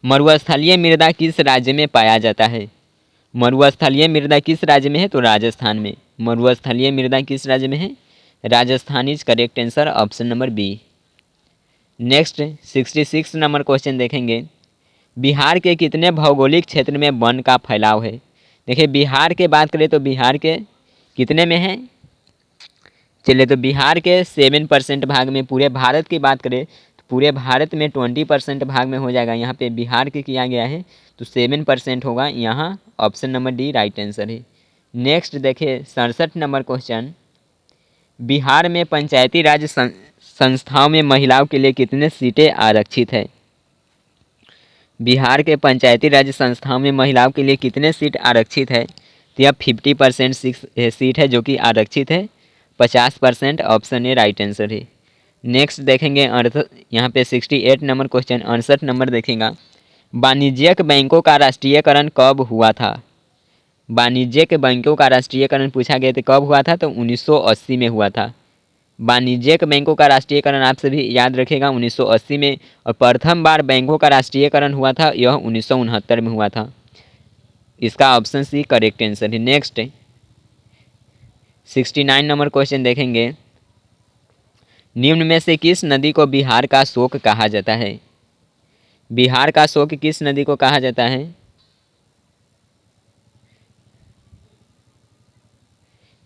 मरुस्थलीय मृदा किस राज्य में पाया जाता है? मरुस्थलीय मृदा किस राज्य में है? तो राजस्थान में। मरुस्थलीय मृदा किस राज्य में है? Rajasthan is correct answer, option number B. Next 66 number question देखेंगे। बिहार के कितने भौगोलिक क्षेत्र में वन का फैलाव है? देखिए, बिहार के बात करें तो बिहार के कितने में है? चलिए, तो बिहार के 7% भाग में। पूरे भारत की बात करें तो पूरे भारत में 20% भाग में हो जाएगा। यहाँ पे बिहार के किया गया है तो 7% होगा। यहाँ option number D right answer है। नेक्स्ट देखिए 67 नंबर क्वेश्चन। बिहार में पंचायती राज संस्थाओं में महिलाओं के लिए कितने सीटें आरक्षित है? बिहार के पंचायती राज संस्थाओं में महिलाओं के लिए कितने सीट आरक्षित है? तो यह 50% सीट है जो कि आरक्षित है। 50% ऑप्शन ए राइट आंसर है। नेक्स्ट देखेंगे यहाँ पे 68 नंबर क्वेश्चन। 68 नंबर देखेगा। वाणिज्यिक बैंकों का राष्ट्रीयकरण कब हुआ था? वाणिज्यिक बैंकों का राष्ट्रीयकरण पूछा गया तो कब हुआ था? तो 1980 में हुआ था। वाणिज्यिक बैंकों का राष्ट्रीयकरण आप सभी याद रखेगा 1980 में, और प्रथम बार बैंकों का राष्ट्रीयकरण हुआ था यह 1969 में हुआ था। इसका ऑप्शन सी करेक्ट आंसर है। नेक्स्ट 69 नंबर क्वेश्चन देखेंगे। निम्न में से किस नदी को बिहार का शोक कहा जाता है? बिहार का शोक किस नदी को कहा जाता है?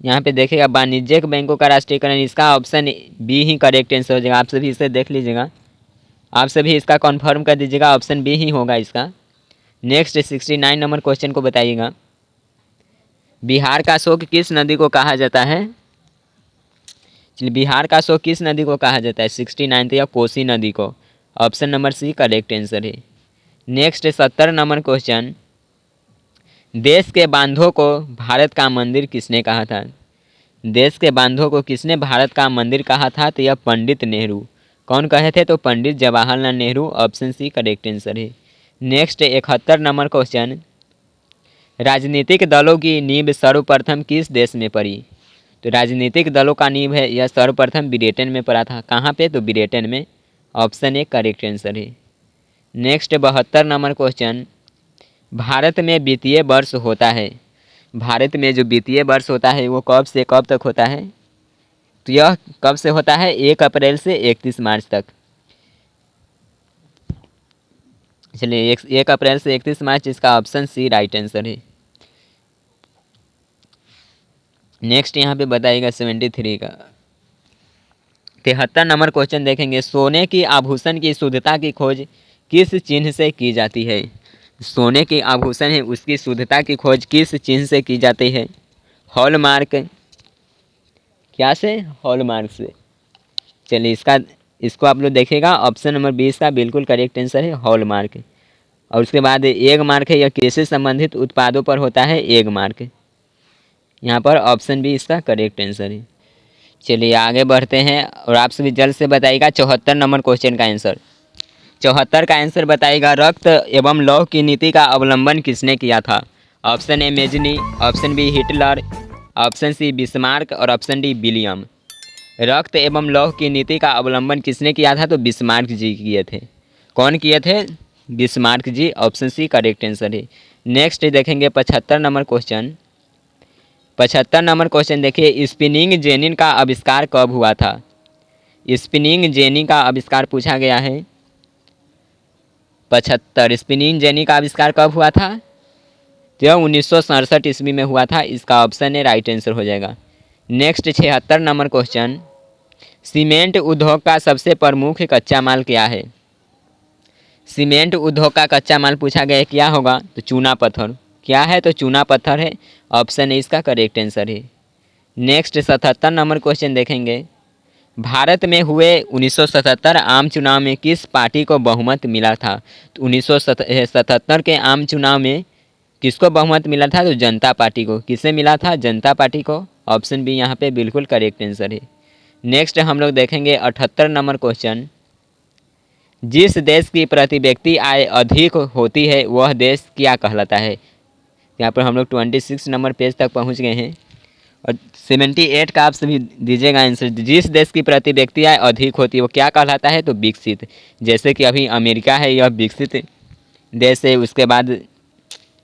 यहाँ पे देखिएगा वाणिज्यिक बैंकों का राष्ट्रीयकरण, इसका ऑप्शन बी ही करेक्ट आंसर हो जाएगा। आप सभी इसे देख लीजिएगा, आप सभी इसका कन्फर्म कर दीजिएगा, ऑप्शन बी ही होगा इसका। नेक्स्ट 69 नंबर क्वेश्चन को बताइएगा। बिहार का शोक किस नदी को कहा जाता है? चलिए, बिहार का शोक किस नदी को कहा जाता है? 69 तो या कोसी नदी को, option number C correct answer है। Next 70 number question. देश के बांधों को भारत का मंदिर किसने कहा था? देश के बांधों को किसने भारत का मंदिर कहा था? तो यह पंडित नेहरू। कौन कहे थे? तो Pandit Jawaharlal Nehru, option C correct answer है। Next 71 number question. राजनीतिक दलों की नींव सर्वप्रथम किस देश में पड़ी? तो राजनीतिक दलों का नींव है यह सर्वप्रथम ब्रिटेन में पड़ा था। कहाँ पे? तो ब्रिटेन में, ऑप्शन ए करेक्ट आंसर है। Next 72 number question. भारत में वित्तीय वर्ष होता है, भारत में जो वित्तीय वर्ष होता है वो कब से कब तक होता है? तो यह कब से होता है? 1 अप्रैल से 31 मार्च तक। चलिए, 1 अप्रैल से 31 मार्च, इसका ऑप्शन सी राइट आंसर है। नेक्स्ट यहाँ पे बताइएगा 73 का 73 नंबर क्वेश्चन देखेंगे। सोने की आभूषण की शुद्धता की खोज किस चिन्ह से की जाती है? सोने के आभूषण है उसकी शुद्धता की खोज किस चिन्ह से की जाती है? हॉलमार्क, क्या से? हॉलमार्क से। चलिए, इसका इसको आप लोग देखिएगा, ऑप्शन नंबर 20 का बिल्कुल करेक्ट आंसर है हॉलमार्क। और उसके बाद एग मार्क है, यह कृषि संबंधित उत्पादों पर होता है एग मार्क। यहाँ पर ऑप्शन बी इसका करेक्ट आंसर है। चलिए आगे बढ़ते हैं और आप सभी जल्द से बताइएगा 74 नंबर क्वेश्चन का आंसर। 74 का आंसर बताइएगा, रक्त एवं लौह की नीति का अवलंबन किसने किया था? Option A Mazzini, option B Hitler, option C Bismarck और ऑप्शन डी विलियम। रक्त एवं लौह की नीति का अवलंबन किसने किया था? तो बिस्मार्क जी किए थे। कौन किए थे? बिस्मार्क जी। ऑप्शन सी करेक्ट आंसर है। नेक्स्ट देखेंगे 75 नंबर क्वेश्चन। 75 नंबर क्वेश्चन देखिए, स्पिनिंग जेनी का आविष्कार कब हुआ था? स्पिनिंग जेनी का आविष्कार पूछा गया है। 75 स्पिनिंग जेनी का आविष्कार कब हुआ था? तो 1967 ईस्वी में हुआ था। इसका ऑप्शन है राइट आंसर हो जाएगा। नेक्स्ट 76 नंबर क्वेश्चन, सीमेंट उद्योग का सबसे प्रमुख कच्चा माल क्या है? सीमेंट उद्योग का कच्चा माल पूछा गया है, क्या होगा? तो चूना पत्थर। क्या है? तो चूना पत्थर है। ऑप्शन ए इसका करेक्ट आंसर है। नेक्स्ट 77 नंबर क्वेश्चन देखेंगे, भारत में हुए 1977 आम चुनाव में किस पार्टी को बहुमत मिला था? तो 1977 के आम चुनाव में किसको बहुमत मिला था? तो जनता पार्टी को। किसे मिला था? जनता पार्टी को। ऑप्शन बी यहाँ पे बिल्कुल करेक्ट आंसर है। नेक्स्ट हम लोग देखेंगे 78 नंबर क्वेश्चन, जिस देश की प्रति व्यक्ति आय अधिक होती है वह देश क्या कहलाता है? यहाँ पर हम लोग 26 नंबर पेज तक पहुँच गए हैं और 78 का आप सभी दीजिएगा आंसर। जिस देश की प्रति व्यक्ति आय अधिक होती है वो क्या कहलाता है? तो विकसित। जैसे कि अभी अमेरिका है, यह विकसित देश है। उसके बाद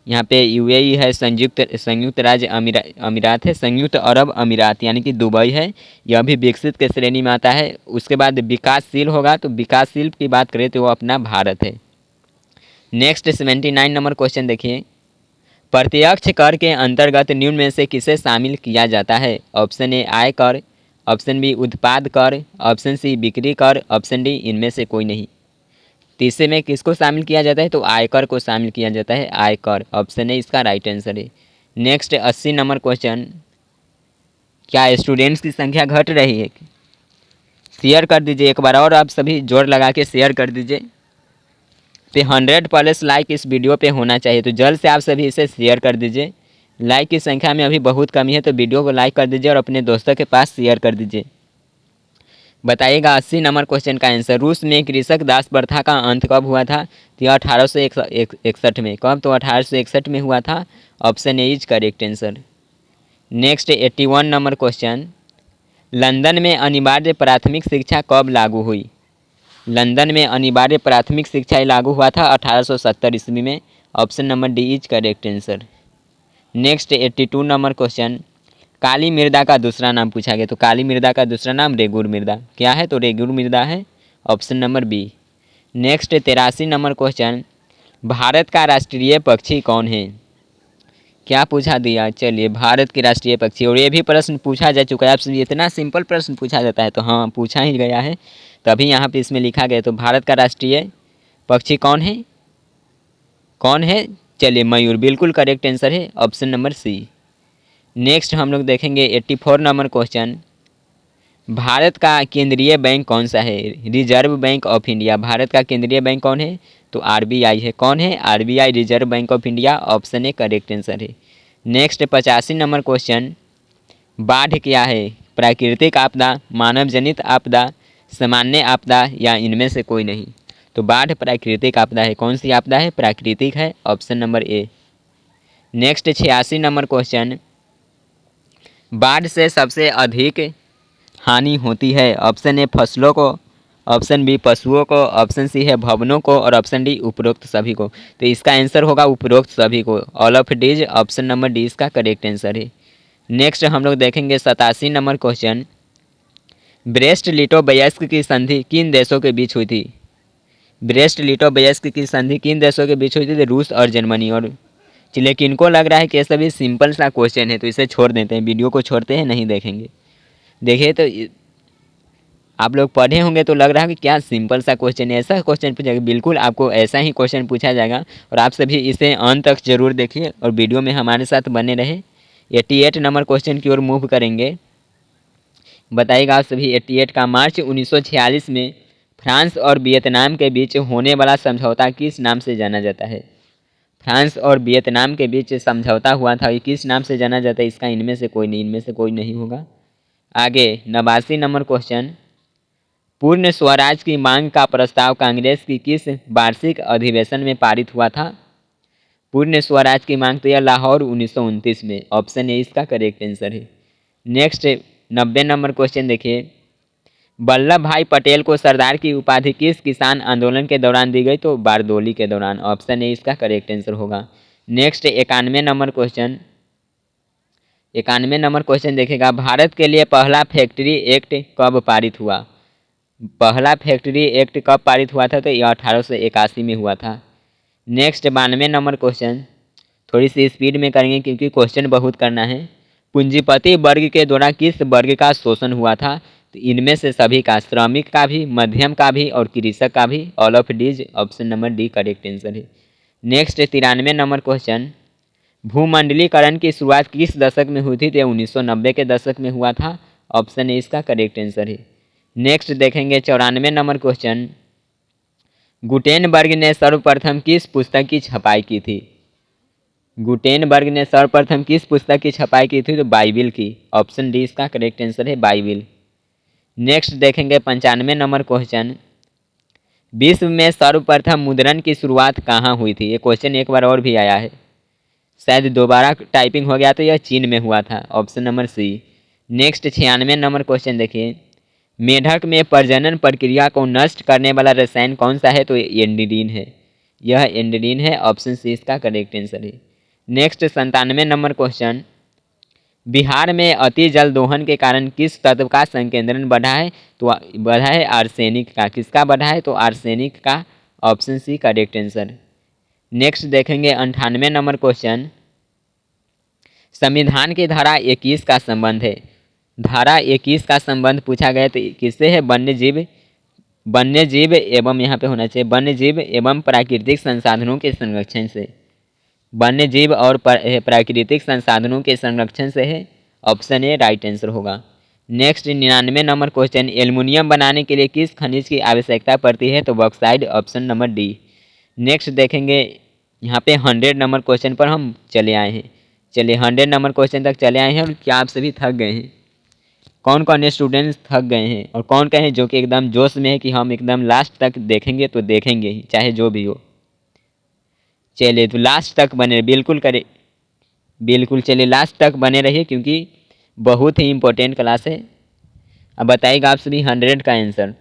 यहाँ पे यूएई है, संयुक्त राज्य अमीरात है, संयुक्त अरब अमीरात यानी कि दुबई है, यह भी विकसित के श्रेणी में आता है। उसके बाद विकासशील होगा, तो विकासशील की बात करें तो वो अपना भारत है। नेक्स्ट 79 नंबर क्वेश्चन देखिए, प्रत्यक्ष कर के अंतर्गत निम्न में से किसे शामिल किया जाता है? ऑप्शन ए आय कर, ऑप्शन बी उत्पाद कर, ऑप्शन सी बिक्री कर, ऑप्शन डी इनमें से कोई नहीं। तीसरे में किसको शामिल किया जाता है? तो आयकर को शामिल किया जाता है, आयकर। ऑप्शन ए इसका राइट आंसर है। नेक्स्ट 80 नंबर क्वेश्चन, क्या स्टूडेंट्स की संख्या घट रही है? शेयर कर दीजिए एक बार और आप सभी जोर लगा के शेयर कर दीजिए। तो 100+ लाइक इस वीडियो पे होना चाहिए, तो जल्द से आप सभी इसे शेयर कर दीजिए। लाइक की संख्या में अभी बहुत कमी है, तो वीडियो को लाइक कर दीजिए और अपने दोस्तों के पास शेयर कर दीजिए। बताइएगा 80 नंबर क्वेश्चन का आंसर, रूस में कृषक दास प्रथा का अंत कब हुआ था? तो 1861 में। कब? तो 1861 में हुआ था। Option A is correct answer. Next 81 number question, London में अनिवार्य प्राथमिक शिक्षा कब लागू हुई? लंदन में अनिवार्य प्राथमिक शिक्षा लागू हुआ था 1870 ईस्वी में। Option number D is correct answer. Next 82 number question, काली मृदा का दूसरा नाम पूछा गया। तो काली मृदा का दूसरा नाम रेगुर मृदा। क्या है? तो रेगुर मृदा है। Option number B. Next 83 number question, Bharat का राष्ट्रीय पक्षी कौन है? क्या पूछा दिया? चलिए, भारत के राष्ट्रीय पक्षी, और ये भी प्रश्न पूछा जा चुका है आपसे। इतना सिंपल प्रश्न पूछा जाता है, तो हाँ पूछा ही गया है, तभी यहाँ पे इसमें लिखा गया। तो भारत का राष्ट्रीय पक्षी कौन है? कौन है? चलिए, मयूर बिल्कुल करेक्ट आंसर है। Option number C. नेक्स्ट हम लोग देखेंगे 84 नंबर क्वेश्चन, भारत का केंद्रीय बैंक कौन सा है? Reserve bank of India. Bharat का केंद्रीय बैंक कौन है? तो आरबीआई है। कौन है? RBI, reserve bank of India. Option A correct answer है। नेक्स्ट 85 नंबर क्वेश्चन, बाढ़ क्या है? प्राकृतिक आपदा, मानव जनित आपदा, सामान्य आपदा या इनमें से कोई नहीं? तो बाढ़ प्राकृतिक आपदा है। कौन सी आपदा है? प्राकृतिक है। ऑप्शन नंबर ए। नेक्स्ट 86 नंबर क्वेश्चन, बाढ़ से सबसे अधिक हानि होती है। ऑप्शन ए फसलों को, ऑप्शन बी पशुओं को, ऑप्शन सी है भवनों को और ऑप्शन डी उपरोक्त सभी को। तो इसका आंसर होगा उपरोक्त सभी को, all of these. Option number D इसका करेक्ट आंसर है। नेक्स्ट हम लोग देखेंगे 87 नंबर क्वेश्चन, ब्रेस्ट लिटोवस्क की संधि किन देशों के बीच हुई थी? ब्रेस्ट लिटोवस्क की संधि किन देशों के बीच हुई थी? रूस और जर्मनी। और चलिए, किनको लग रहा है कि ये सभी सिंपल सा क्वेश्चन है, तो इसे छोड़ देते हैं, वीडियो को छोड़ते हैं, नहीं देखेंगे। देखिए, तो आप लोग पढ़े होंगे तो लग रहा है कि क्या सिंपल सा क्वेश्चन है, ऐसा क्वेश्चन पूछा जाएगा। बिल्कुल आपको ऐसा ही क्वेश्चन पूछा जाएगा, और आप सभी इसे अंत तक जरूर देखिए और वीडियो में हमारे साथ बने रहे। 88 नंबर क्वेश्चन की ओर मूव करेंगे। बताइएगा आप सभी 88 का, मार्च 1946 में फ्रांस और वियतनाम के बीच होने वाला समझौता किस नाम से जाना जाता है? फ्रांस और वियतनाम के बीच समझौता हुआ था, ये किस नाम से जाना जाता है? इसका इनमें से कोई नहीं होगा। आगे 89 नंबर क्वेश्चन, पूर्ण स्वराज की मांग का प्रस्ताव कांग्रेस की किस वार्षिक अधिवेशन में पारित हुआ था? पूर्ण स्वराज की मांग तो यह लाहौर 1929 में, ऑप्शन ए इसका करेक्ट आंसर है। नेक्स्ट 90 नंबर क्वेश्चन देखिए, वल्लभ भाई पटेल को सरदार की उपाधि किस किसान आंदोलन के दौरान दी गई? तो बारदोली के दौरान, ऑप्शन ए इसका करेक्ट आंसर होगा। नेक्स्ट 91 नंबर क्वेश्चन देखेगा, भारत के लिए पहला फैक्ट्री एक्ट कब पारित हुआ? पहला फैक्ट्री एक्ट कब पारित हुआ था? तो यह 1881 में हुआ था। नेक्स्ट 92 नंबर क्वेश्चन, थोड़ी सी स्पीड में करेंगे क्योंकि क्वेश्चन बहुत करना है। पूंजीपति वर्ग के द्वारा किस वर्ग का शोषण हुआ था? तो इनमें से सभी का, श्रमिक का भी, मध्यम का भी और कृषक का भी, all of these, option number D correct answer है। नेक्स्ट 93 नंबर क्वेश्चन, भूमंडलीकरण की शुरुआत किस दशक में हुई थी? तो 1990 के दशक में हुआ था, ऑप्शन ए इसका करेक्ट आंसर है। नेक्स्ट देखेंगे 94 नंबर क्वेश्चन, गुटेनबर्ग ने सर्वप्रथम किस पुस्तक की छपाई की थी? गुटेनबर्ग ने सर्वप्रथम किस पुस्तक की छपाई की थी? तो बाइबिल की, ऑप्शन डी इसका करेक्ट आंसर है, बाइबिल। नेक्स्ट देखेंगे 95 नंबर क्वेश्चन, विश्व में सर्वप्रथम मुद्रण की शुरुआत कहाँ हुई थी? ये क्वेश्चन एक बार और भी आया है, शायद दोबारा टाइपिंग हो गया, तो यह चीन में हुआ था, option number C. Next 96 number question देखिए, मेढक में प्रजनन प्रक्रिया को नष्ट करने वाला रसायन कौन सा है? तो एंड्रीन है, यह एंड्रीन है, ऑप्शन सी इसका करेक्ट आंसर है। नेक्स्ट 97 नंबर क्वेश्चन, बिहार में अति जल दोहन के कारण किस तत्व का संकेंद्रण बढ़ा है? तो बढ़ा है आर्सेनिक का। किसका बढ़ा है? तो आर्सेनिक का, option C correct answer. Next देखेंगे 98 नंबर क्वेश्चन, संविधान की धारा 21 का संबंध है, धारा 21 का संबंध पूछा गया तो किससे है? वन्य जीव एवं, यहाँ पे होना चाहिए वन्य जीव एवं प्राकृतिक संसाधनों के संरक्षण से, वन्य जीव और प्राकृतिक संसाधनों के संरक्षण से है, ऑप्शन ए राइट आंसर होगा। नेक्स्ट 99 नंबर क्वेश्चन, एल्युमिनियम बनाने के लिए किस खनिज की आवश्यकता पड़ती है? तो bauxite, option number D. Next देखेंगे यहाँ पे 100 नंबर क्वेश्चन पर हम चले आए हैं। चलिए 100 नंबर क्वेश्चन तक चले आए हैं, और क्या आप सभी थक गए हैं? कौन कौन स्टूडेंट्स थक गए हैं और कौन कहे जो कि एकदम जोश में है कि हम एकदम लास्ट तक देखेंगे तो देखेंगे ही, चाहे जो भी हो। चलिए तो लास्ट तक बने, बिल्कुल चलिए लास्ट तक बने रहिए क्योंकि बहुत ही इम्पोर्टेंट क्लास है। अब बताइएगा आप सभी 100 का आंसर,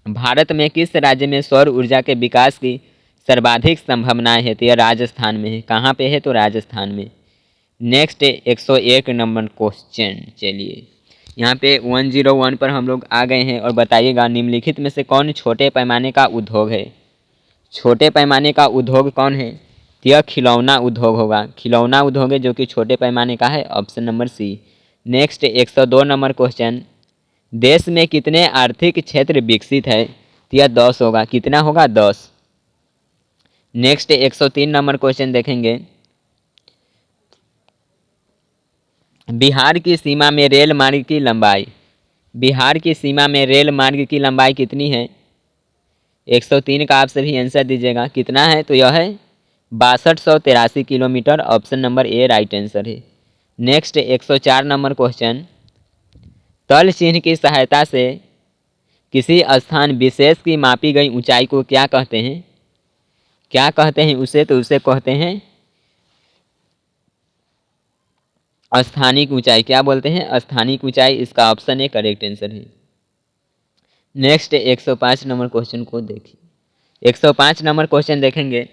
भारत में किस राज्य में सौर ऊर्जा के विकास की सर्वाधिक संभावनाएं है? तो यह राजस्थान में है। कहाँ पे है? तो राजस्थान में। नेक्स्ट 101 नंबर क्वेश्चन, चलिए यहाँ पे 101 पर हम लोग आ गए हैं, और बताइएगा निम्नलिखित में से कौन छोटे पैमाने का उद्योग है? छोटे पैमाने का उद्योग कौन है? तो यह खिलौना उद्योग होगा, खिलौना उद्योग है जो कि छोटे पैमाने का है, option number C. Next 102 number question, देश में कितने आर्थिक क्षेत्र विकसित है? तो यह 10 होगा। कितना होगा? 10। नेक्स्ट 103 नंबर क्वेश्चन देखेंगे, बिहार की सीमा में रेल मार्ग की लंबाई, बिहार की सीमा में रेल मार्ग की लंबाई कितनी है? 103 का आप सभी आंसर दीजिएगा, कितना है? तो यह है 6283 किलोमीटर, ऑप्शन नंबर ए राइट आंसर है। नेक्स्ट 104 नंबर क्वेश्चन, तल चिन्ह की सहायता से किसी स्थान विशेष की मापी गई ऊंचाई को क्या कहते हैं? क्या कहते हैं उसे? तो उसे कहते हैं स्थानिक ऊंचाई। क्या बोलते हैं? स्थानिक ऊंचाई, इसका ऑप्शन ए करेक्ट आंसर है। नेक्स्ट 105 नंबर क्वेश्चन को देखिए। 105 नंबर क्वेश्चन देखेंगे,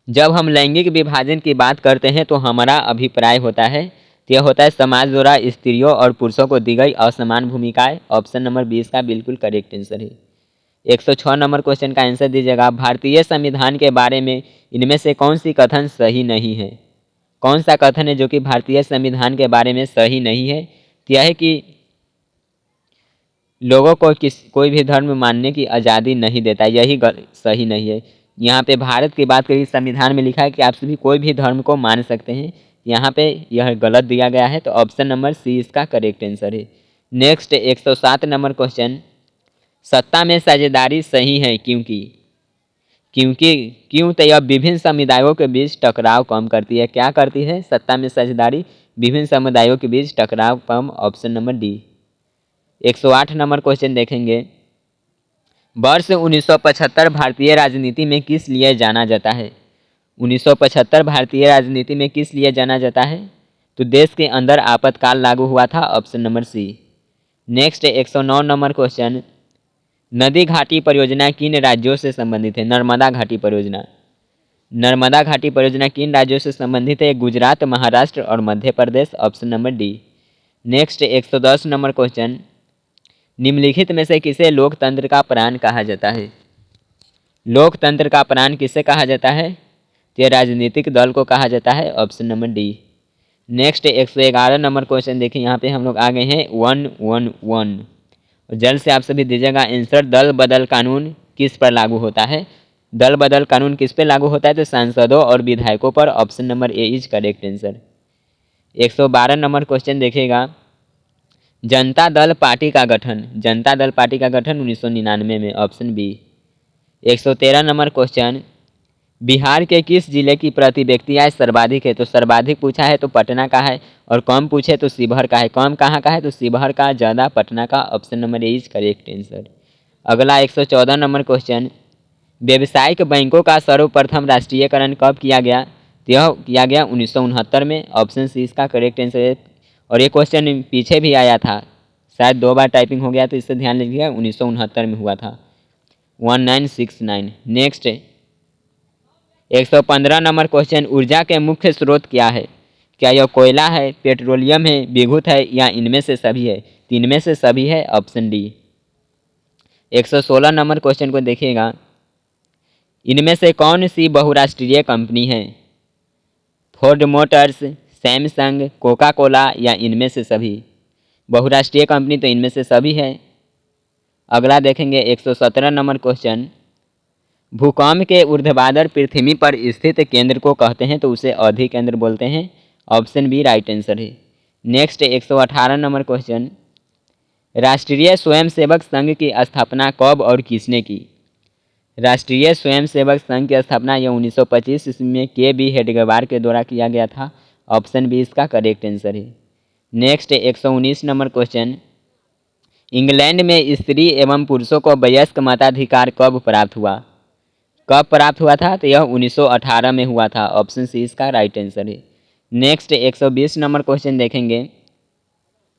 जब हम लैंगिक विभाजन की बात करते हैं तो हमारा अभिप्राय होता है, तो यह होता है समाज द्वारा स्त्रियों और पुरुषों को दी गई असमान भूमिकाएं, ऑप्शन नंबर 20 का बिल्कुल करेक्ट आंसर है। 106 नंबर क्वेश्चन का आंसर दीजिएगा, भारतीय संविधान के बारे में इनमें से कौन सी कथन सही नहीं है? कौन सा कथन है जो कि भारतीय संविधान के बारे में सही नहीं है? तो यह है कि लोगों को कोई भी धर्म मानने की आज़ादी नहीं देता, यही सही नहीं है। यहाँ पे भारत की बात करी, संविधान में लिखा है कि आप सभी कोई भी धर्म को मान सकते हैं, यहाँ पे यह गलत दिया गया है, तो ऑप्शन नंबर सी इसका करेक्ट आंसर है। नेक्स्ट 107 नंबर क्वेश्चन, सत्ता में साझेदारी सही है क्योंकि क्यों तो यह विभिन्न समुदायों के बीच टकराव कम करती है। क्या करती है? सत्ता में साझेदारी विभिन्न समुदायों के बीच टकराव कम। Option number D. 108 number question देखेंगे। वर्ष 1975 भारतीय राजनीति में किस लिए जाना जाता है? 1975 भारतीय राजनीति में किस लिए जाना जाता है? तो देश के अंदर आपातकाल लागू हुआ था। Option number C. Next 109 number question. नदी घाटी परियोजना किन राज्यों से संबंधित है? नर्मदा घाटी परियोजना। नर्मदा घाटी परियोजना किन राज्यों से संबंधित है? गुजरात, महाराष्ट्र और Madhya Pradesh. Option number D. Next 110 number question. निम्नलिखित में से किसे लोकतंत्र का प्राण कहा जाता है? लोकतंत्र का प्राण किसे कहा जाता है? तो राजनीतिक दल को कहा जाता है। Option number D. Next 111 number question देखिए, यहाँ पे हम लोग आ गए हैं 111। जल्द से आप सभी दीजिएगा आंसर। दल बदल कानून किस पर लागू होता है? दल बदल कानून किस पे लागू होता है? तो सांसदों और विधायकों पर। Option number A is correct answer. 112 number question देखिएगा। जनता दल पार्टी का गठन 1999 में। Option B. 113 number question. Bihar के किस जिले की प्रति व्यक्ति आय सर्वाधिक है? तो सर्वाधिक पूछा है तो पटना का है, और कम पूछे तो शिवहर का है। कम कहाँ का है? तो शिवहर का, ज़्यादा पटना का। Option number A is correct answer. अगला 114 नंबर क्वेश्चन। व्यावसायिक बैंकों का सर्वप्रथम राष्ट्रीयकरण कब किया गया? तो यह किया गया 1969 में। ऑप्शन सी इसका करेक्ट आंसर है। और ये क्वेश्चन पीछे भी आया था, शायद 2 बार टाइपिंग हो गया, तो इससे ध्यान लीजिएगा। 1969 में हुआ था। 1969। Next 115 number question. ऊर्जा के मुख्य स्रोत क्या है? क्या यह कोयला है, पेट्रोलियम है, विद्युत है, या इनमें से सभी है? तो इनमें से सभी है। Option D. 116 नंबर क्वेश्चन को देखिएगा। इनमें से कौन सी बहुराष्ट्रीय कंपनी है? Ford Motors, Samsung, Coca Cola, या इनमें से सभी? बहुराष्ट्रीय कंपनी तो इनमें से सभी है। अगला देखेंगे 117 नंबर क्वेश्चन। भूकंप के ऊर्ध्वाधर पृथ्वी पर स्थित केंद्र को कहते हैं, तो उसे अधि केंद्र बोलते हैं। ऑप्शन बी राइट आंसर है। Next 118 number question. राष्ट्रीय स्वयंसेवक संघ की स्थापना कब और किसने की? राष्ट्रीय स्वयंसेवक संघ की स्थापना यह 1925 ईस्वी में के.बी. हेडगेवार के द्वारा किया गया था। ऑप्शन बी इसका करेक्ट आंसर है। Next 119 number question. इंग्लैंड में स्त्री एवं पुरुषों को वयस्क मताधिकार कब प्राप्त हुआ? कब प्राप्त हुआ था? तो यह 1918 में हुआ था। ऑप्शन सी इसका राइट आंसर है। नेक्स्ट 120 नंबर क्वेश्चन देखेंगे।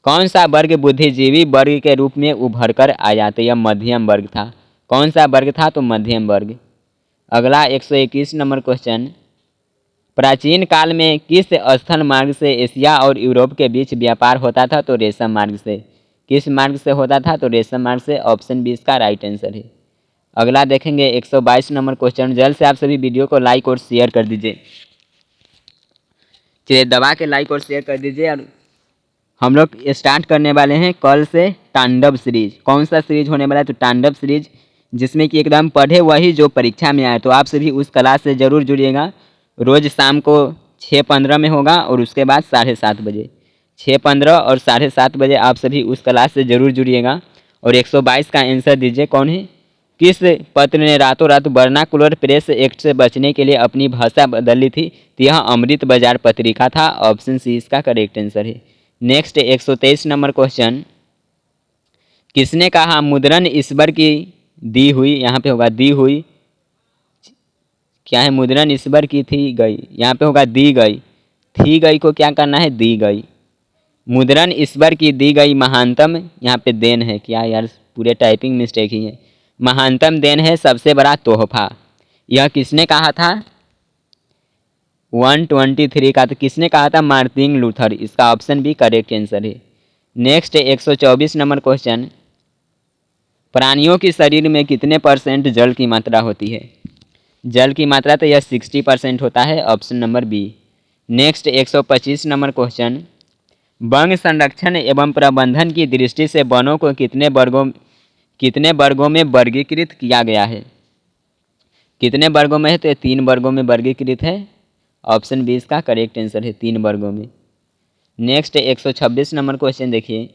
कौन सा वर्ग बुद्धिजीवी वर्ग के रूप में उभर कर आया? तो यह मध्यम वर्ग था। कौन सा वर्ग था? तो मध्यम वर्ग। अगला 121 नंबर क्वेश्चन। प्राचीन काल में किस स्थल मार्ग से एशिया और यूरोप के बीच व्यापार होता था? तो रेशम मार्ग से। किस मार्ग से होता था? तो रेशम मार्ग से। ऑप्शन बी इसका राइट आंसर है। अगला देखेंगे 122 नंबर क्वेश्चन। जल्द से आप सभी वीडियो को लाइक और शेयर कर दीजिए। चलिए दबा के लाइक और शेयर कर दीजिए। और हम लोग स्टार्ट करने वाले हैं कल से तांडव सीरीज। कौन सा सीरीज होने वाला है? तो तांडव सीरीज, जिसमें कि एकदम पढ़े वही जो परीक्षा में आए। तो आप सभी उस क्लास से ज़रूर जुड़िएगा। रोज़ शाम को 6:15 में होगा, और उसके बाद 7:30 बजे। 6:15 और 7:30 बजे आप सभी उस क्लास से ज़रूर जुड़िएगा। और 122 का आंसर दीजिए। कौन है? किस पत्र ने रातों रात वर्नाकुलर प्रेस एक्ट से बचने के लिए अपनी भाषा बदल ली थी? तो यह अमृत बाजार पत्रिका था। ऑप्शन सी इसका करेक्ट आंसर है। Next 123 number question. किसने कहा मुद्रण ईश्वर की दी हुई? यहाँ पे होगा दी हुई। क्या है? मुद्रण ईश्वर की थी गई, यहाँ पे होगा दी गई। थी गई को क्या करना है? दी गई। मुद्रण ईश्वर की दी गई महानतम, यहाँ पे देन है। क्या यार, पूरे टाइपिंग मिस्टेक ही है। महानतम देन है सबसे बड़ा तोहफा। यह किसने कहा था? 123 का। तो किसने कहा था? Martin Luther. इसका ऑप्शन भी करेक्ट आंसर है। Next 124 number question. प्राणियों के शरीर में कितने % जल की मात्रा होती है? जल की मात्रा तो यह 60% होता है। Option number B. Next 125 number question. वन संरक्षण एवं प्रबंधन की दृष्टि से वनों को कितने वर्गों में वर्गीकृत किया गया है? कितने वर्गों में है? तो ये 3 वर्गों में वर्गीकृत है। ऑप्शन बी इसका करेक्ट आंसर है, 3 वर्गों में। नेक्स्ट 126 नंबर क्वेश्चन देखिए।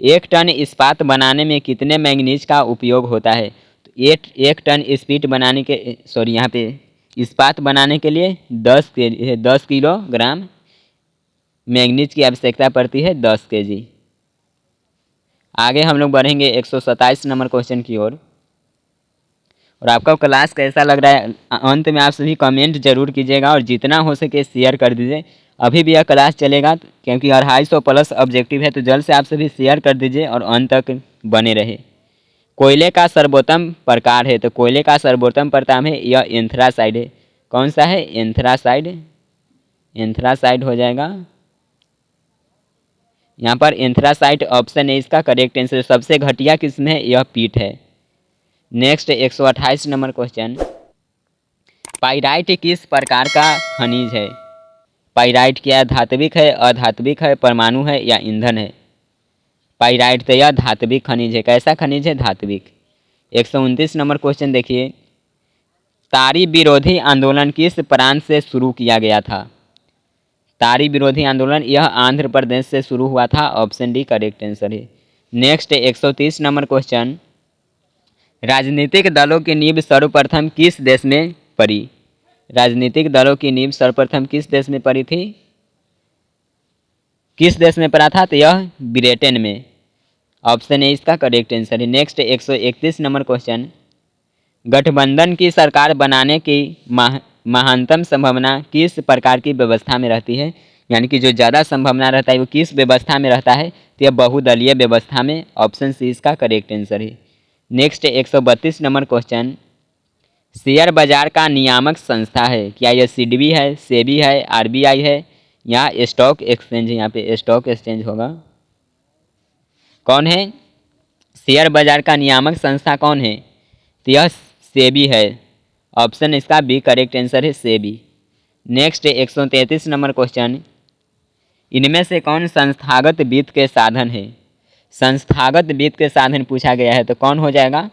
एक टन इस्पात बनाने में कितने मैंगनीज का उपयोग होता है? तो एक टन इस्पीट बनाने के यहाँ पे इस्पात बनाने के लिए 10 किलोग्राम मैंगनीज की आवश्यकता पड़ती है, 10 केजी। आगे हम लोग बढ़ेंगे 127 नंबर क्वेश्चन की ओर। और आपका क्लास कैसा लग रहा है अंत में आप सभी कमेंट जरूर कीजिएगा और जितना हो सके शेयर कर दीजिए। अभी भी यह क्लास चलेगा क्योंकि 250 प्लस ऑब्जेक्टिव है, तो जल्द से आप सभी शेयर कर दीजिए और अंत तक बने रहे। कोयले का सर्वोत्तम प्रकार है, तो कोयले का सर्वोत्तम प्रकार है यह एंथ्रासाइड है। कौन सा है? एंथ्रासाइड। एंथ्रासाइड हो जाएगा यहाँ पर। एंथ्रासाइड ऑप्शन है इसका करेक्ट आंसर। सबसे घटिया किस्म है यह पीट है। Next 128 number question. पाइराइट किस प्रकार का खनिज है? पाइराइट क्या धात्विक है, अधात्विक है, परमाणु है या ईंधन है? पाइराइट तो यह धात्विक खनिज है। कैसा खनिज है? धात्विक। 129 नंबर क्वेश्चन देखिए। तारी विरोधी आंदोलन किस प्रांत से शुरू किया गया था? तारी विरोधी आंदोलन यह आंध्र प्रदेश से शुरू हुआ था। ऑप्शन डी करेक्ट आंसर है। Next 130 number question. राजनीतिक दलों की नींव सर्वप्रथम किस देश में पड़ी? राजनीतिक दलों की नींव सर्वप्रथम किस देश में पड़ी थी? किस देश में पड़ा था? तो यह ब्रिटेन में। ऑप्शन ए इसका करेक्ट आंसर है। Next 131 number question. गठबंधन की सरकार बनाने की महानतम संभावना किस प्रकार की व्यवस्था में रहती है? यानी कि जो ज़्यादा संभावना रहता है वो किस व्यवस्था में रहता है? तो यह बहुदलीय व्यवस्था में। ऑप्शन सी इसका करेक्ट आंसर है। Next 132 number question. शेयर बाजार का नियामक संस्था है, क्या यह सिडबी है, सेबी है, आरबीआई है या स्टॉक एक्सचेंज? यहाँ पे स्टॉक एक्सचेंज होगा। कौन है शेयर बाजार का नियामक संस्था? कौन है? तो यह सेबी है। ऑप्शन इसका बी करेक्ट आंसर है, सेबी। Next 133 number question. इनमें से कौन संस्थागत वित्त के साधन है? संस्थागत वित्त के साधन पूछा गया है तो कौन हो जाएगा?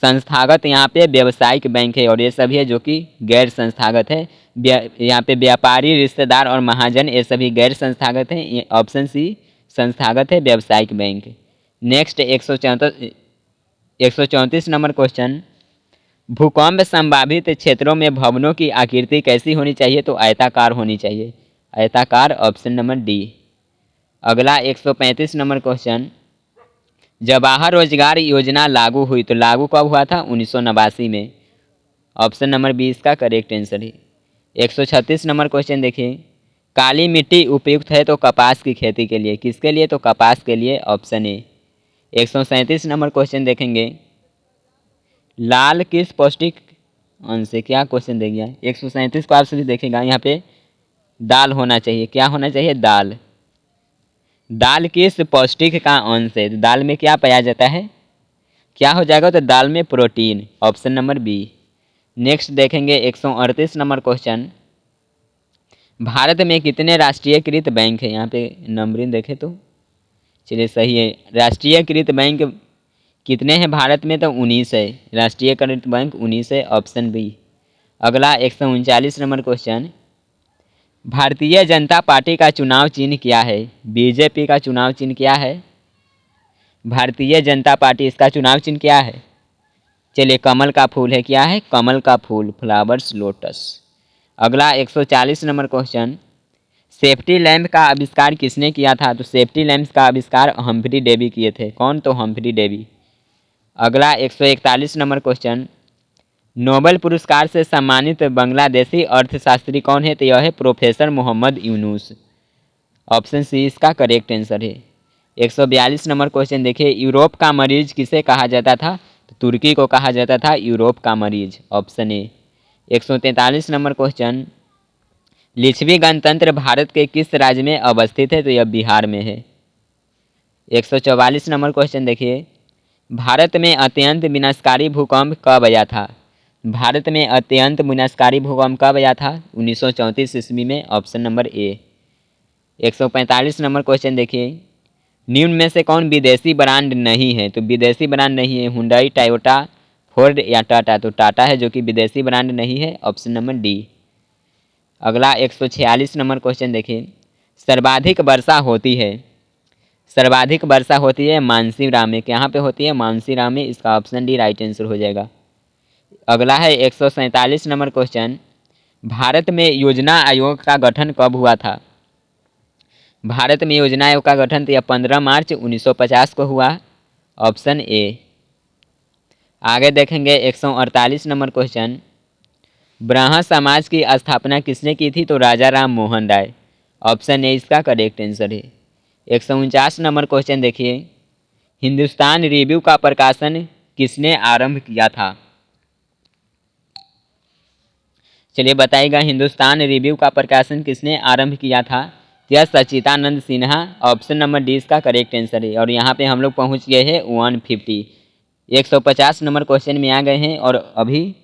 संस्थागत यहाँ पे व्यावसायिक बैंक है और ये सभी है जो कि गैर संस्थागत है। यहाँ पे व्यापारी, रिश्तेदार और महाजन ये सभी गैर संस्थागत हैं। ऑप्शन सी संस्थागत है, व्यावसायिक बैंक। Next 134 number question. भूकंप संभावित क्षेत्रों में भवनों की आकृति कैसी होनी चाहिए? तो आयताकार होनी चाहिए। आयताकार। Option number D. अगला 135 नंबर क्वेश्चन। जवाहर रोजगार योजना लागू हुई तो लागू कब हुआ था? 1989 में। ऑप्शन नंबर बी इसका करेक्ट आंसर है। 136 नंबर क्वेश्चन देखिए। काली मिट्टी उपयुक्त है तो कपास की खेती के लिए, किसके लिए? तो कपास के लिए। Option A. 137 नंबर क्वेश्चन देखेंगे। लाल किस पौष्टिक अंश से? क्या क्वेश्चन दे गया? 137 को आप सभी देखेगा यहाँ पे दाल होना चाहिए। क्या होना चाहिए? दाल। दाल किस पौष्टिक का अंश है? दाल में क्या पाया जाता है? क्या हो जाएगा? तो दाल में protein. Option number B. Next देखेंगे 138 नंबर क्वेश्चन। भारत में कितने राष्ट्रीयकृत बैंक है? यहाँ पे नंबरिंग देखें तो चलिए सही है। राष्ट्रीयकृत बैंक कितने हैं भारत में? तो 19 है। राष्ट्रीयकृत बैंक 19 है। Option B. अगला 139 number question. Bharatiya Janata party का चुनाव चिन्ह क्या है? बीजेपी का चुनाव चिन्ह क्या है? भारतीय जनता पार्टी इसका चुनाव चिन्ह क्या है? चलिए कमल का फूल है। क्या है? कमल का फूल, फ्लावर्स लोटस। अगला 140 नंबर क्वेश्चन। सेफ्टी लैंप का आविष्कार किसने किया था? तो सेफ्टी लैंप का आविष्कार हम्फ्री डेवी किए थे। कौन? तो हम्फ्री डेवी। अगला 141 नंबर क्वेश्चन। नोबेल पुरस्कार से सम्मानित बांग्लादेशी अर्थशास्त्री कौन है? तो यह है professor Mohammad Yunus. Option C इसका करेक्ट आंसर है। 142 नंबर क्वेश्चन देखिए। यूरोप का मरीज किसे कहा जाता था? तो तुर्की को कहा जाता था यूरोप का मरीज। Option A. 143 number question. Lichchhavi गणतंत्र भारत के किस राज्य में अवस्थित है? तो यह बिहार में है। 144 नंबर क्वेश्चन देखिए। भारत में अत्यंत विनाशकारी भूकंप कब आया था? भारत में अत्यंत विनाशकारी भूकंप कब आया था? 1934 ईस्वी में। ऑप्शन नंबर ए। 145 नंबर क्वेश्चन देखिए। निम्न में से कौन विदेशी ब्रांड नहीं है? तो विदेशी ब्रांड नहीं है हुंडई, टोयोटा, फोर्ड या टाटा। तो टाटा है जो कि विदेशी ब्रांड नहीं है। Option number D. अगला 146 नंबर क्वेश्चन देखिए। सर्वाधिक वर्षा होती है सर्वाधिक वर्षा होती है मानसीराम में, कहाँ पे होती है? मानसीराम में। इसका ऑप्शन डी राइट आंसर हो जाएगा। अगला है 147 नंबर क्वेश्चन, भारत में योजना आयोग का गठन कब हुआ था? भारत में योजना आयोग का गठन तो यह 15 मार्च 1950 को हुआ, ऑप्शन ए। आगे देखेंगे 148 नंबर क्वेश्चन, ब्राह्मण समाज की स्थापना किसने की थी? तो राजा राम मोहन राय, ऑप्शन ए इसका करेक्ट आंसर है। 149 नंबर क्वेश्चन देखिए, हिंदुस्तान रिव्यू का प्रकाशन किसने आरंभ किया था? चलिए बताइएगा, हिंदुस्तान रिव्यू का प्रकाशन किसने आरंभ किया था? यह सच्चिदानंद सिन्हा, ऑप्शन नंबर डी इसका करेक्ट आंसर है। और यहाँ पे हम लोग पहुँच गए हैं 150, 150 नंबर क्वेश्चन में आ गए हैं और अभी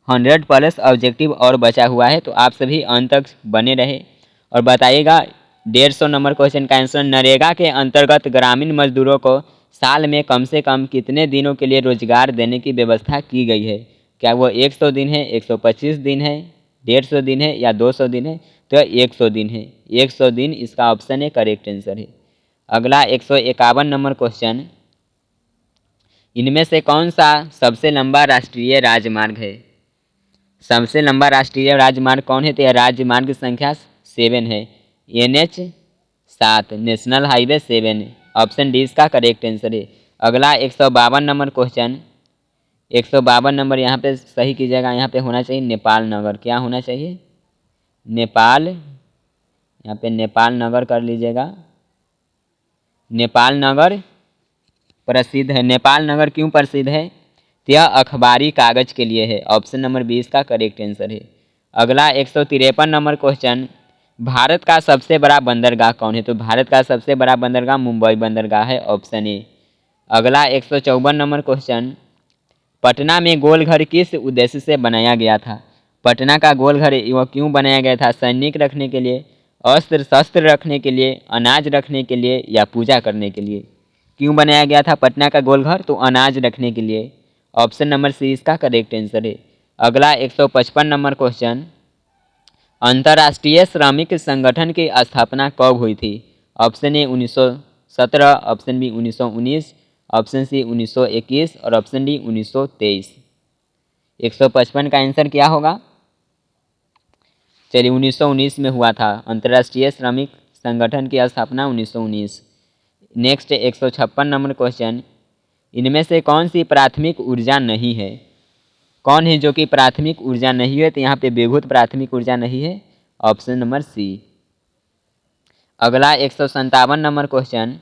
100 प्लस ऑब्जेक्टिव और बचा हुआ है, तो आप सभी अंत तक बने रहे और बताइएगा। 150 नंबर क्वेश्चन का आंसर, नरेगा के अंतर्गत ग्रामीण मजदूरों को साल में कम से कम कितने दिनों के लिए रोजगार देने की व्यवस्था की गई है? क्या वो 100 दिन है, 125 दिन है, 150 दिन है या 200 दिन है? तो 100 दिन है, 100 दिन इसका ऑप्शन है करेक्ट आंसर है। अगला 151 नंबर क्वेश्चन, इनमें से कौन सा सबसे लंबा राष्ट्रीय राजमार्ग है? सबसे लंबा राष्ट्रीय राजमार्ग कौन है? तो यह राजमार्ग संख्या 7 है, NH 7, national highway 7, option D इसका करेक्ट आंसर है। अगला 152 नंबर क्वेश्चन, 152 नंबर यहाँ पे सही कीजिएगा, यहाँ पे होना चाहिए नेपाल नगर। क्या होना चाहिए? नेपाल, यहाँ पे नेपाल नगर कर लीजिएगा। नेपाल नगर प्रसिद्ध है। नेपाल नगर क्यों प्रसिद्ध है? यह अखबारी कागज के लिए है, ऑप्शन नंबर 20 का करेक्ट आंसर है। अगला 153 नंबर क्वेश्चन, भारत का सबसे बड़ा बंदरगाह कौन है? तो भारत का सबसे बड़ा बंदरगाह मुंबई बंदरगाह है, ऑप्शन ए। अगला 154 नंबर क्वेश्चन, पटना में गोलघर किस उद्देश्य से बनाया गया था? पटना का गोलघर वह क्यों बनाया गया था? सैनिक रखने के लिए, अस्त्र शस्त्र रखने के लिए, अनाज रखने के लिए या पूजा करने के लिए? क्यों बनाया गया था पटना का गोलघर? तो अनाज रखने के लिए, ऑप्शन नंबर सी इसका करेक्ट आंसर है। अगला 155 नंबर क्वेश्चन, अंतर्राष्ट्रीय श्रमिक संगठन की स्थापना कब हुई थी? Option A 1917, option B 1919, option C 1921 और ऑप्शन डी 1923। 155 का आंसर क्या होगा? चलिए 1919 में हुआ था अंतर्राष्ट्रीय श्रमिक संगठन की स्थापना 1919। नेक्स्ट 156 नंबर क्वेश्चन, इनमें से कौन सी प्राथमिक ऊर्जा नहीं है? कौन है जो कि प्राथमिक ऊर्जा नहीं है? तो यहाँ पे विद्युत प्राथमिक ऊर्जा नहीं है, ऑप्शन नंबर सी। अगला 157 नंबर क्वेश्चन,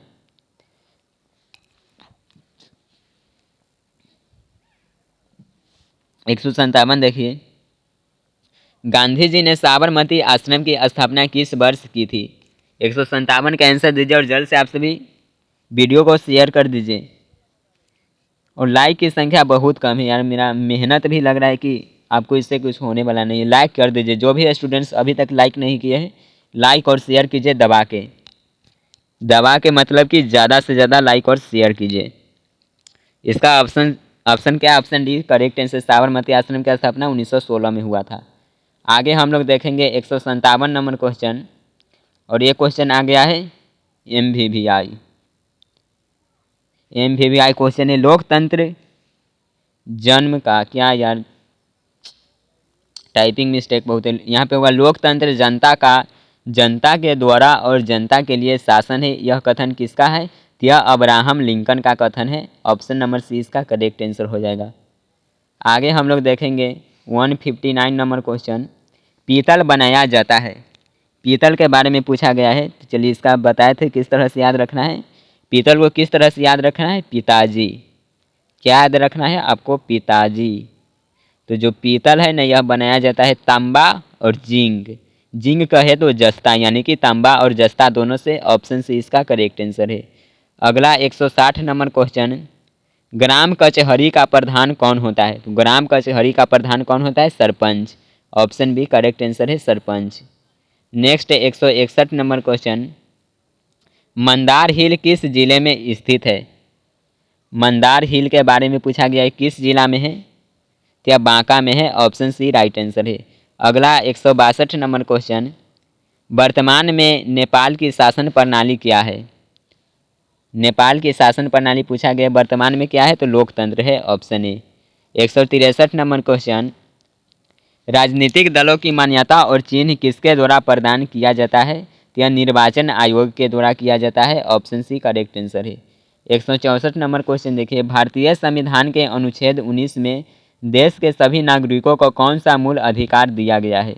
देखिए, गांधी जी ने साबरमती आश्रम की स्थापना किस वर्ष की थी? 157 का आंसर दीजिए और जल्द से आप सभी वीडियो को शेयर कर दीजिए। और लाइक की संख्या बहुत कम है यार, मेरा मेहनत भी लग रहा है कि आपको इससे कुछ होने वाला नहीं है। लाइक कर दीजिए, जो भी स्टूडेंट्स अभी तक लाइक नहीं किए हैं लाइक और शेयर कीजिए दबा के मतलब कि ज़्यादा से ज़्यादा लाइक और शेयर कीजिए। इसका ऑप्शन क्या है? Option D correct answer, Sabarmati आश्रम की स्थापना 1916 में हुआ था। आगे हम लोग देखेंगे 157 नंबर क्वेश्चन, और ये क्वेश्चन आ गया है MVVI क्वेश्चन है, लोकतंत्र जन्म का, क्या यार टाइपिंग मिस्टेक बहुत है, यहाँ पे होगा लोकतंत्र जनता के द्वारा और जनता के लिए शासन है, यह कथन किसका है? यह अब्राहम लिंकन का कथन है, ऑप्शन नंबर सी इसका करेक्ट आंसर हो जाएगा। आगे हम लोग देखेंगे 159 नंबर क्वेश्चन, पीतल बनाया जाता है, पीतल के बारे में पूछा गया है। तो चलिए इसका बताए थे किस तरह से याद रखना है। पीतल को किस तरह से याद रखना है? पिताजी। क्या याद रखना है आपको? पिताजी। तो जो पीतल है ना, यह बनाया जाता है तांबा और जिंक कहे तो जस्ता, यानी कि तांबा और जस्ता दोनों से, ऑप्शन सी इसका करेक्ट आंसर है। अगला 160 नंबर क्वेश्चन, ग्राम कचहरी का प्रधान कौन होता है? तो ग्राम कचहरी का प्रधान कौन होता है? Sarpanch, option B correct answer है sarpanch. Next 161 number question, Mandar hill किस जिले में स्थित है? मंदार हिल के बारे में पूछा गया है, किस जिला में है? क्या बांका में है, ऑप्शन सी राइट आंसर है। अगला 162 नंबर क्वेश्चन, वर्तमान में नेपाल की शासन प्रणाली क्या है? नेपाल की शासन प्रणाली पूछा गया वर्तमान में क्या है, तो लोकतंत्र है, ऑप्शन ए। 163 नंबर क्वेश्चन, राजनीतिक दलों की मान्यता और चिन्ह किसके द्वारा प्रदान किया जाता है, तो यह निर्वाचन आयोग के द्वारा किया जाता है, ऑप्शन सी करेक्ट आंसर है। 164 नंबर क्वेश्चन देखिए, भारतीय संविधान के अनुच्छेद 19 में देश के सभी नागरिकों को कौन सा मूल अधिकार दिया गया है,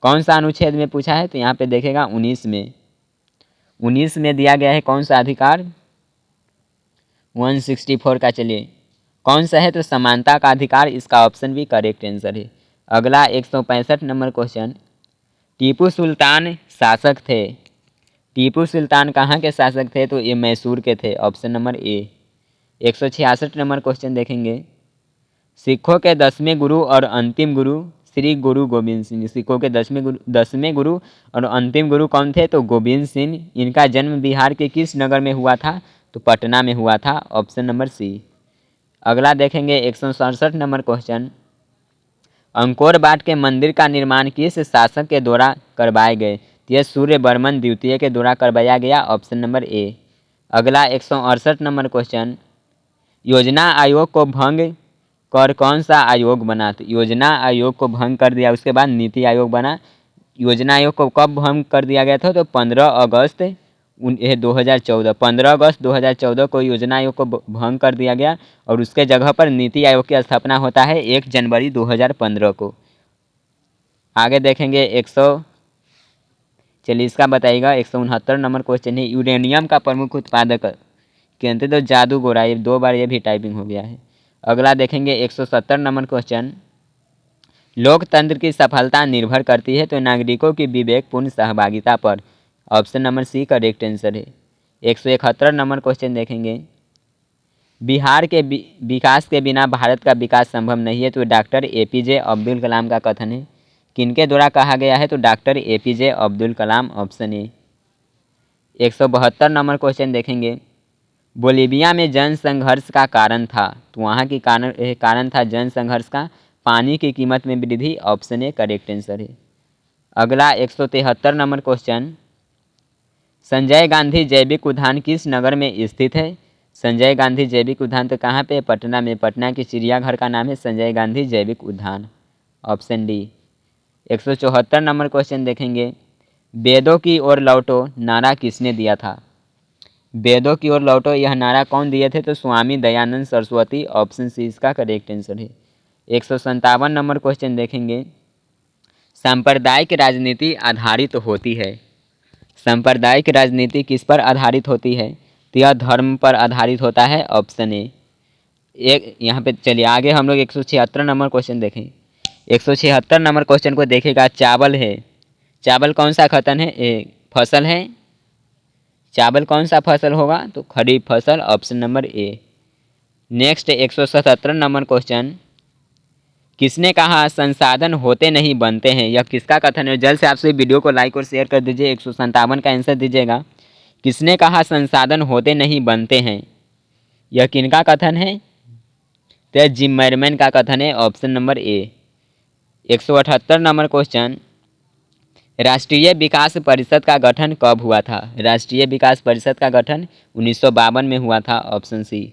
कौन सा अनुच्छेद में पूछा है, तो यहाँ पे देखेगा 19 में दिया गया है कौन सा अधिकार, 164 का। चलिए कौन सा है, तो समानता का अधिकार, इसका ऑप्शन भी करेक्ट आंसर है। अगला 165 नंबर क्वेश्चन, टीपू सुल्तान शासक थे, टीपू सुल्तान कहाँ के शासक थे, तो ये मैसूर के थे, ऑप्शन नंबर ए। 166 नंबर क्वेश्चन देखेंगे, सिखों के 10वें गुरु और अंतिम गुरु श्री गुरु गोविंद सिंह, सिखों के 10वें गुरु और अंतिम गुरु कौन थे, तो गोविंद सिंह। इनका जन्म बिहार के किस नगर में हुआ था, तो पटना में हुआ था, ऑप्शन नंबर सी। अगला देखेंगे 167 नंबर क्वेश्चन, अंकोर वाट के मंदिर का निर्माण किस शासक के द्वारा करवाए गए, यह सूर्यवर्मन द्वितीय के द्वारा करवाया गया, ऑप्शन नंबर ए। अगला 168 नंबर क्वेश्चन, योजना आयोग को भंग कर कौन सा आयोग बना, तो योजना आयोग को भंग कर दिया, उसके बाद नीति आयोग बना। योजना आयोग को कब भंग कर दिया गया था, तो 15 अगस्त 2014, 15 अगस्त 2014 को योजना आयोग को भंग कर दिया गया और उसके जगह पर नीति आयोग की स्थापना होता है 1 जनवरी 2015 को। आगे देखेंगे 100, चलिए इसका बताइएगा 169 नंबर क्वेश्चन है, यूरेनियम का प्रमुख उत्पादक कहते तो जादूगोरा, ये 2 बार ये भी टाइपिंग हो गया है। अगला देखेंगे 170 नंबर क्वेश्चन, लोकतंत्र की सफलता निर्भर करती है, तो नागरिकों की विवेकपूर्ण सहभागिता पर, option number C correct answer है। 171 नंबर क्वेश्चन देखेंगे, बिहार के विकास के बिना भारत का विकास संभव नहीं है, तो डॉक्टर APJ अब्दुल कलाम का कथन है, किनके द्वारा कहा गया है, तो doctor APJ Abdul Kalam, option A. 172 number question देखेंगे, बोलीविया में जन संघर्ष का कारण था, तो वहाँ की कारण था जन संघर्ष का पानी की कीमत में वृद्धि, ऑप्शन ए करेक्ट आंसर है। अगला 173 नंबर क्वेश्चन, संजय गांधी जैविक उद्यान किस नगर में स्थित है, संजय गांधी जैविक उद्यान तो कहाँ पे, पटना में, पटना की चिड़ियाघर का नाम है संजय गांधी जैविक उद्यान, ऑप्शन डी। 174 नंबर क्वेश्चन देखेंगे, वेदों की ओर लौटो नारा किसने दिया था, वेदों की ओर लौटो यह नारा कौन दिए थे, तो स्वामी दयानंद सरस्वती, ऑप्शन सी इसका करेक्ट आंसर है। 157 नंबर क्वेश्चन देखेंगे, सांप्रदायिक राजनीति आधारित होती है, सांप्रदायिक राजनीति किस पर आधारित होती है, तो यह धर्म पर आधारित होता है, ऑप्शन ए। एक यहाँ पे चलिए आगे हम लोग 176 नंबर क्वेश्चन देखें। 176 नंबर क्वेश्चन को देखेगा, चावल है, चावल कौन सा खतन है, फसल है, चावल कौन सा फसल होगा, तो खरीफ फसल, ऑप्शन नंबर ए। नेक्स्ट 177 नंबर क्वेश्चन, किसने कहा संसाधन होते नहीं बनते हैं, यह किसका कथन है, जल्द से आप सभी वीडियो को लाइक और शेयर कर दीजिए। 157 का आंसर दीजिएगा, किसने कहा संसाधन होते नहीं बनते हैं, यह किनका कथन है, तो जिम्मरमैन का कथन है, ऑप्शन नंबर ए। 178 नंबर क्वेश्चन, राष्ट्रीय विकास परिषद का गठन कब हुआ था, राष्ट्रीय विकास परिषद का गठन 1952 में हुआ था, ऑप्शन सी।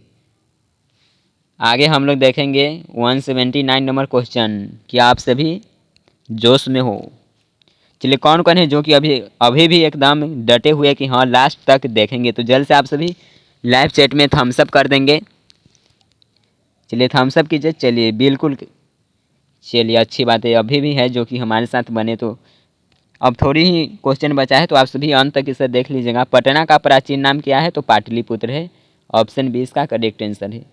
आगे हम लोग देखेंगे 179 नंबर क्वेश्चन, क्या आप सभी जोश में हो, चलिए कौन कौन है जो कि अभी भी एकदम डटे हुए कि हाँ लास्ट तक देखेंगे, तो जल्द से आप सभी लाइव चैट में थम्सअप कर देंगे, चलिए थम्सअप कीजिए, चलिए बिल्कुल, चलिए अच्छी बात है, अभी भी है जो कि हमारे साथ बने, तो अब थोड़ी ही क्वेश्चन बचा है, तो आप सभी अंत तक इसे देख लीजिएगा। पटना का प्राचीन नाम क्या है, तो पाटलिपुत्र है, ऑप्शन बी इसका करेक्ट आंसर है।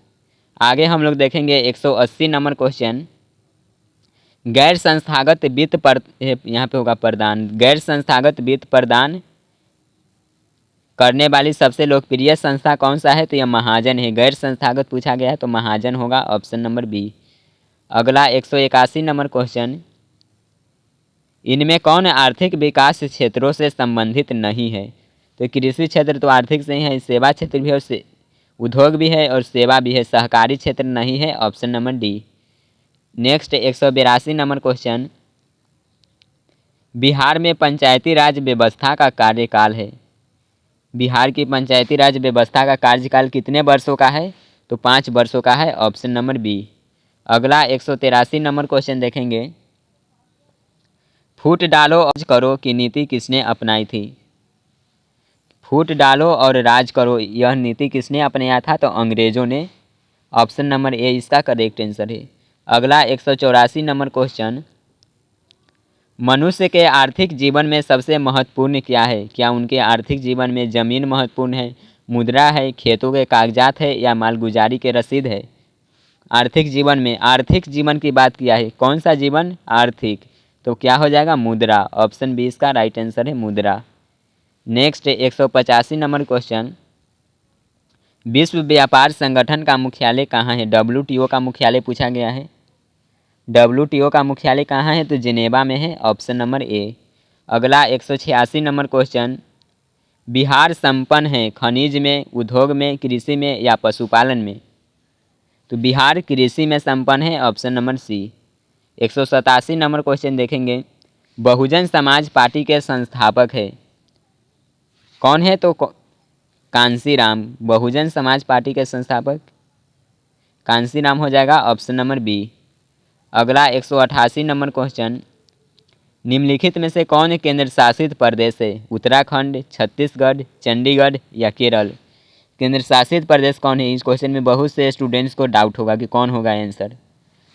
आगे हम लोग देखेंगे 180 नंबर क्वेश्चन, गैर संस्थागत वित्त पर यहाँ पे होगा प्रदान, गैर संस्थागत वित्त प्रदान करने वाली सबसे लोकप्रिय संस्था कौन सा है, तो यह महाजन है, गैर संस्थागत पूछा गया है तो महाजन होगा, ऑप्शन नंबर बी। अगला 181 नंबर क्वेश्चन, इनमें कौन आर्थिक विकास क्षेत्रों से संबंधित नहीं है, तो कृषि क्षेत्र तो आर्थिक से ही है, सेवा क्षेत्र भी है, उद्योग भी है और सेवा भी है, सहकारी क्षेत्र नहीं है, option number D. Next 182 number question, Bihar में पंचायती राज व्यवस्था का कार्यकाल है, बिहार की पंचायती राज व्यवस्था का कार्यकाल कितने वर्षों का है? तो 5 वर्षों का है, ऑप्शन नंबर बी। अगला 183 नंबर क्वेश्चन देखेंगे। फूट डालो और राज करो की नीति किसने अपनाई थी? फूट डालो और राज करो यह नीति किसने अपनाया था? तो अंग्रेजों ने। ऑप्शन नंबर ए इसका करेक्ट आंसर है। अगला 184 नंबर क्वेश्चन। मनुष्य के आर्थिक जीवन में सबसे महत्वपूर्ण क्या है? क्या उनके आर्थिक जीवन में ज़मीन महत्वपूर्ण है, मुद्रा है, खेतों के कागजात है या मालगुजारी के रसीद है? आर्थिक जीवन में, आर्थिक जीवन की बात किया है, कौन सा जीवन? आर्थिक। तो क्या हो जाएगा? मुद्रा। ऑप्शन बी इसका राइट आंसर है, मुद्रा। Next 185 number question. विश्व व्यापार संगठन का मुख्यालय कहाँ है? WTO का मुख्यालय पूछा गया है। WTO का मुख्यालय कहाँ है? तो जिनेवा में है, ऑप्शन नंबर ए। अगला 186 नंबर क्वेश्चन। बिहार संपन्न है खनिज में, उद्योग में, कृषि में या पशुपालन में? तो बिहार कृषि में संपन्न है, option number C. 187 number question देखेंगे। बहुजन समाज पार्टी के संस्थापक है, कौन है? तो कांसीराम। बहुजन समाज पार्टी के संस्थापक कांसीराम हो जाएगा, ऑप्शन नंबर बी। अगला 188 नंबर क्वेश्चन। निम्नलिखित में से कौन केंद्र शासित प्रदेश है? उत्तराखंड, छत्तीसगढ़, चंडीगढ़ या केरल? केंद्र शासित प्रदेश कौन है? इस क्वेश्चन में बहुत से स्टूडेंट्स को डाउट होगा कि कौन होगा आंसर।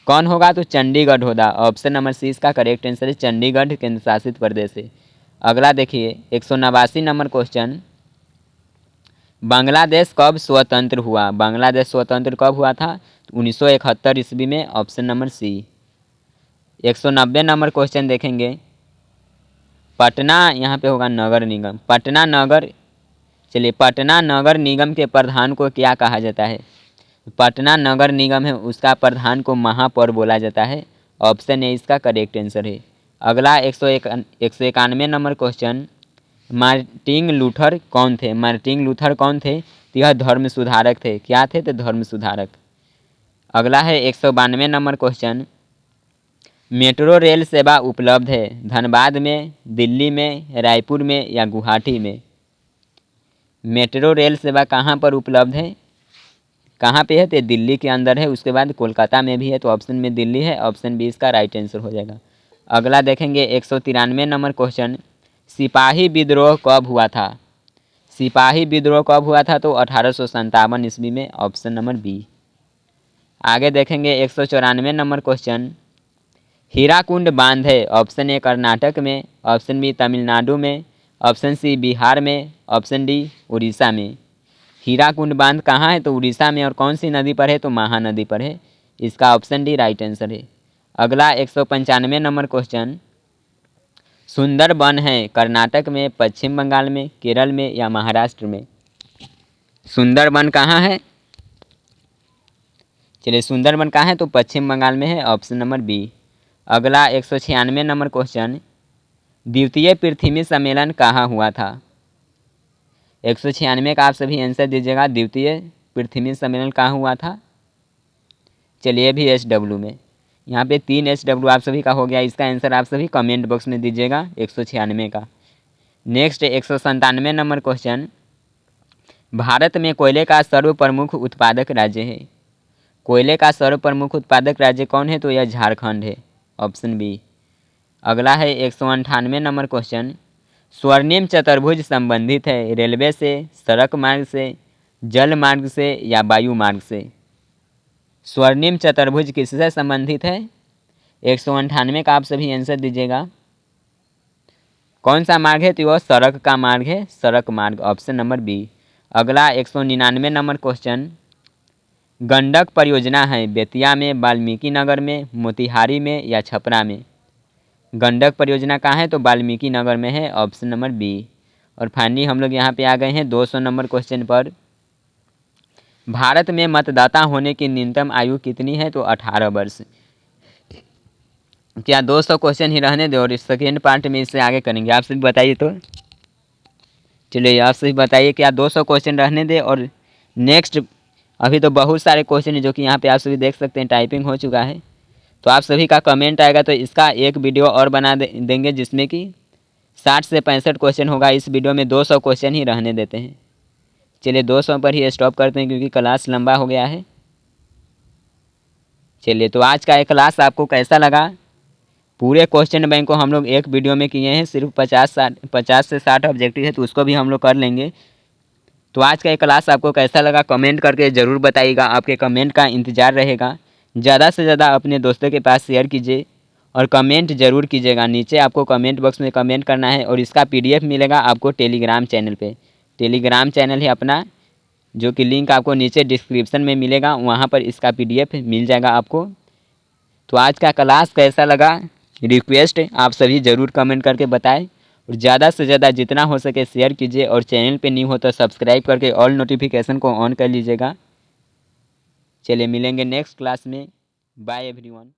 कौन होगा? तो चंडीगढ़ होगा, ऑप्शन नंबर सी इसका करेक्ट आंसर है, चंडीगढ़ केंद्र शासित प्रदेश है। अगला देखिए 189 नंबर क्वेश्चन। बांग्लादेश कब स्वतंत्र हुआ? बांग्लादेश स्वतंत्र कब हुआ था? 1971 ईस्वी में, option number C. 190 number question देखेंगे। पटना यहाँ पे होगा नगर निगम, पटना नगर। चलिए, पटना नगर निगम के प्रधान को क्या कहा जाता है? पटना नगर निगम है, उसका प्रधान को महापौर बोला जाता है, ऑप्शन ए इसका करेक्ट आंसर है। अगला 191 नंबर क्वेश्चन। मार्टिन लूथर कौन थे? मार्टिन लूथर कौन थे? तो यह धर्म सुधारक थे। क्या थे? तो धर्म सुधारक। अगला है 192 नंबर क्वेश्चन। मेट्रो रेल सेवा उपलब्ध है धनबाद में, दिल्ली में, रायपुर में या गुवाहाटी में? मेट्रो रेल सेवा कहाँ पर उपलब्ध है? कहाँ पे है? तो दिल्ली के अंदर है। उसके बाद कोलकाता में भी है, तो ऑप्शन में दिल्ली है, ऑप्शन बी इसका राइट आंसर हो जाएगा। अगला देखेंगे 193 नंबर क्वेश्चन। सिपाही विद्रोह कब हुआ था? सिपाही विद्रोह कब हुआ था? तो 1857 ईस्वी में, ऑप्शन नंबर बी। आगे देखेंगे 194 नंबर क्वेश्चन। हीराकुंड बांध है, ऑप्शन ए कर्नाटक में, ऑप्शन बी तमिलनाडु में, ऑप्शन सी बिहार में, ऑप्शन डी उड़ीसा में? हीराकुंड बांध कहाँ है? तो उड़ीसा में। और कौन सी नदी पर है? तो महानदी पर है, इसका ऑप्शन डी राइट आंसर है। अगला 195 नंबर क्वेश्चन। सुंदरबन है कर्नाटक में, पश्चिम बंगाल में, केरल में या महाराष्ट्र में? सुंदरबन कहाँ है? चलिए, सुंदरबन कहाँ है? तो पश्चिम बंगाल में है, ऑप्शन नंबर बी। अगला 196 नंबर क्वेश्चन। द्वितीय पृथ्वी सम्मेलन कहाँ हुआ था? 196 का आप सभी आंसर दीजिएगा। द्वितीय पृथ्वी सम्मेलन कहाँ हुआ था? चलिए, भी SW में। यहाँ पे 3 SW आप सभी का हो गया। इसका आंसर आप सभी कमेंट बॉक्स में दीजिएगा 196 का। Next 197 number question. भारत में कोयले का सर्वप्रमुख उत्पादक राज्य है। कोयले का सर्वप्रमुख उत्पादक राज्य कौन है? तो यह झारखंड है, ऑप्शन बी। अगला है 198 नंबर क्वेश्चन। स्वर्णिम चतुर्भुज संबंधित है रेलवे से, सड़क मार्ग से, जल मार्ग से या वायु मार्ग से? स्वर्णिम चतुर्भुज किससे संबंधित है? 198 का आप सभी आंसर दीजिएगा। कौन सा मार्ग है? तो वह सड़क का मार्ग है, सड़क मार्ग, ऑप्शन नंबर बी। अगला 199 नंबर क्वेश्चन। गंडक परियोजना है बेतिया में, वाल्मीकि नगर में, मोतिहारी में या छपरा में? गंडक परियोजना कहाँ है? तो वाल्मीकि नगर में है, ऑप्शन नंबर बी। और फाइनली हम लोग यहाँ पे आ गए हैं 200 नंबर क्वेश्चन पर। भारत में मतदाता होने की न्यूनतम आयु कितनी है? तो 18 वर्ष। क्या 200 क्वेश्चन ही रहने दो और इस सेकेंड पार्ट में इससे आगे करेंगे? आप सभी बताइए। तो चलिए, आप सभी बताइए, क्या 200 क्वेश्चन रहने दें और नेक्स्ट? अभी तो बहुत सारे क्वेश्चन है जो कि यहाँ पे आप सभी देख सकते हैं, टाइपिंग हो चुका है। तो आप सभी का कमेंट आएगा तो इसका एक वीडियो और बना देंगे जिसमें कि 60 से 65 क्वेश्चन होगा। इस वीडियो में 200 क्वेश्चन ही रहने देते हैं। चलिए 200 पर ही स्टॉप करते हैं क्योंकि क्लास लंबा हो गया है। चलिए तो आज का ये क्लास आपको कैसा लगा? पूरे क्वेश्चन बैंक को हम लोग एक वीडियो में किए हैं। सिर्फ 50 से 60 ऑब्जेक्टिव है तो उसको भी हम लोग कर लेंगे। तो आज का ये क्लास आपको कैसा लगा कमेंट करके ज़रूर बताइएगा। आपके कमेंट का इंतज़ार रहेगा। ज़्यादा से ज़्यादा अपने दोस्तों के पास शेयर कीजिए और कमेंट ज़रूर कीजिएगा। नीचे आपको कमेंट बॉक्स में कमेंट करना है और इसका PDF मिलेगा आपको टेलीग्राम चैनल पे। टेलीग्राम चैनल है अपना, जो कि लिंक आपको नीचे डिस्क्रिप्शन में मिलेगा, वहाँ पर इसका PDF मिल जाएगा आपको। तो आज का क्लास कैसा लगा रिक्वेस्ट आप सभी ज़रूर कमेंट करके बताएं और ज़्यादा से ज़्यादा जितना हो सके शेयर कीजिए और चैनल पे न्यू हो तो सब्सक्राइब करके ऑल नोटिफिकेशन को ऑन कर लीजिएगा। चलिए मिलेंगे नेक्स्ट क्लास में। Bye everyone.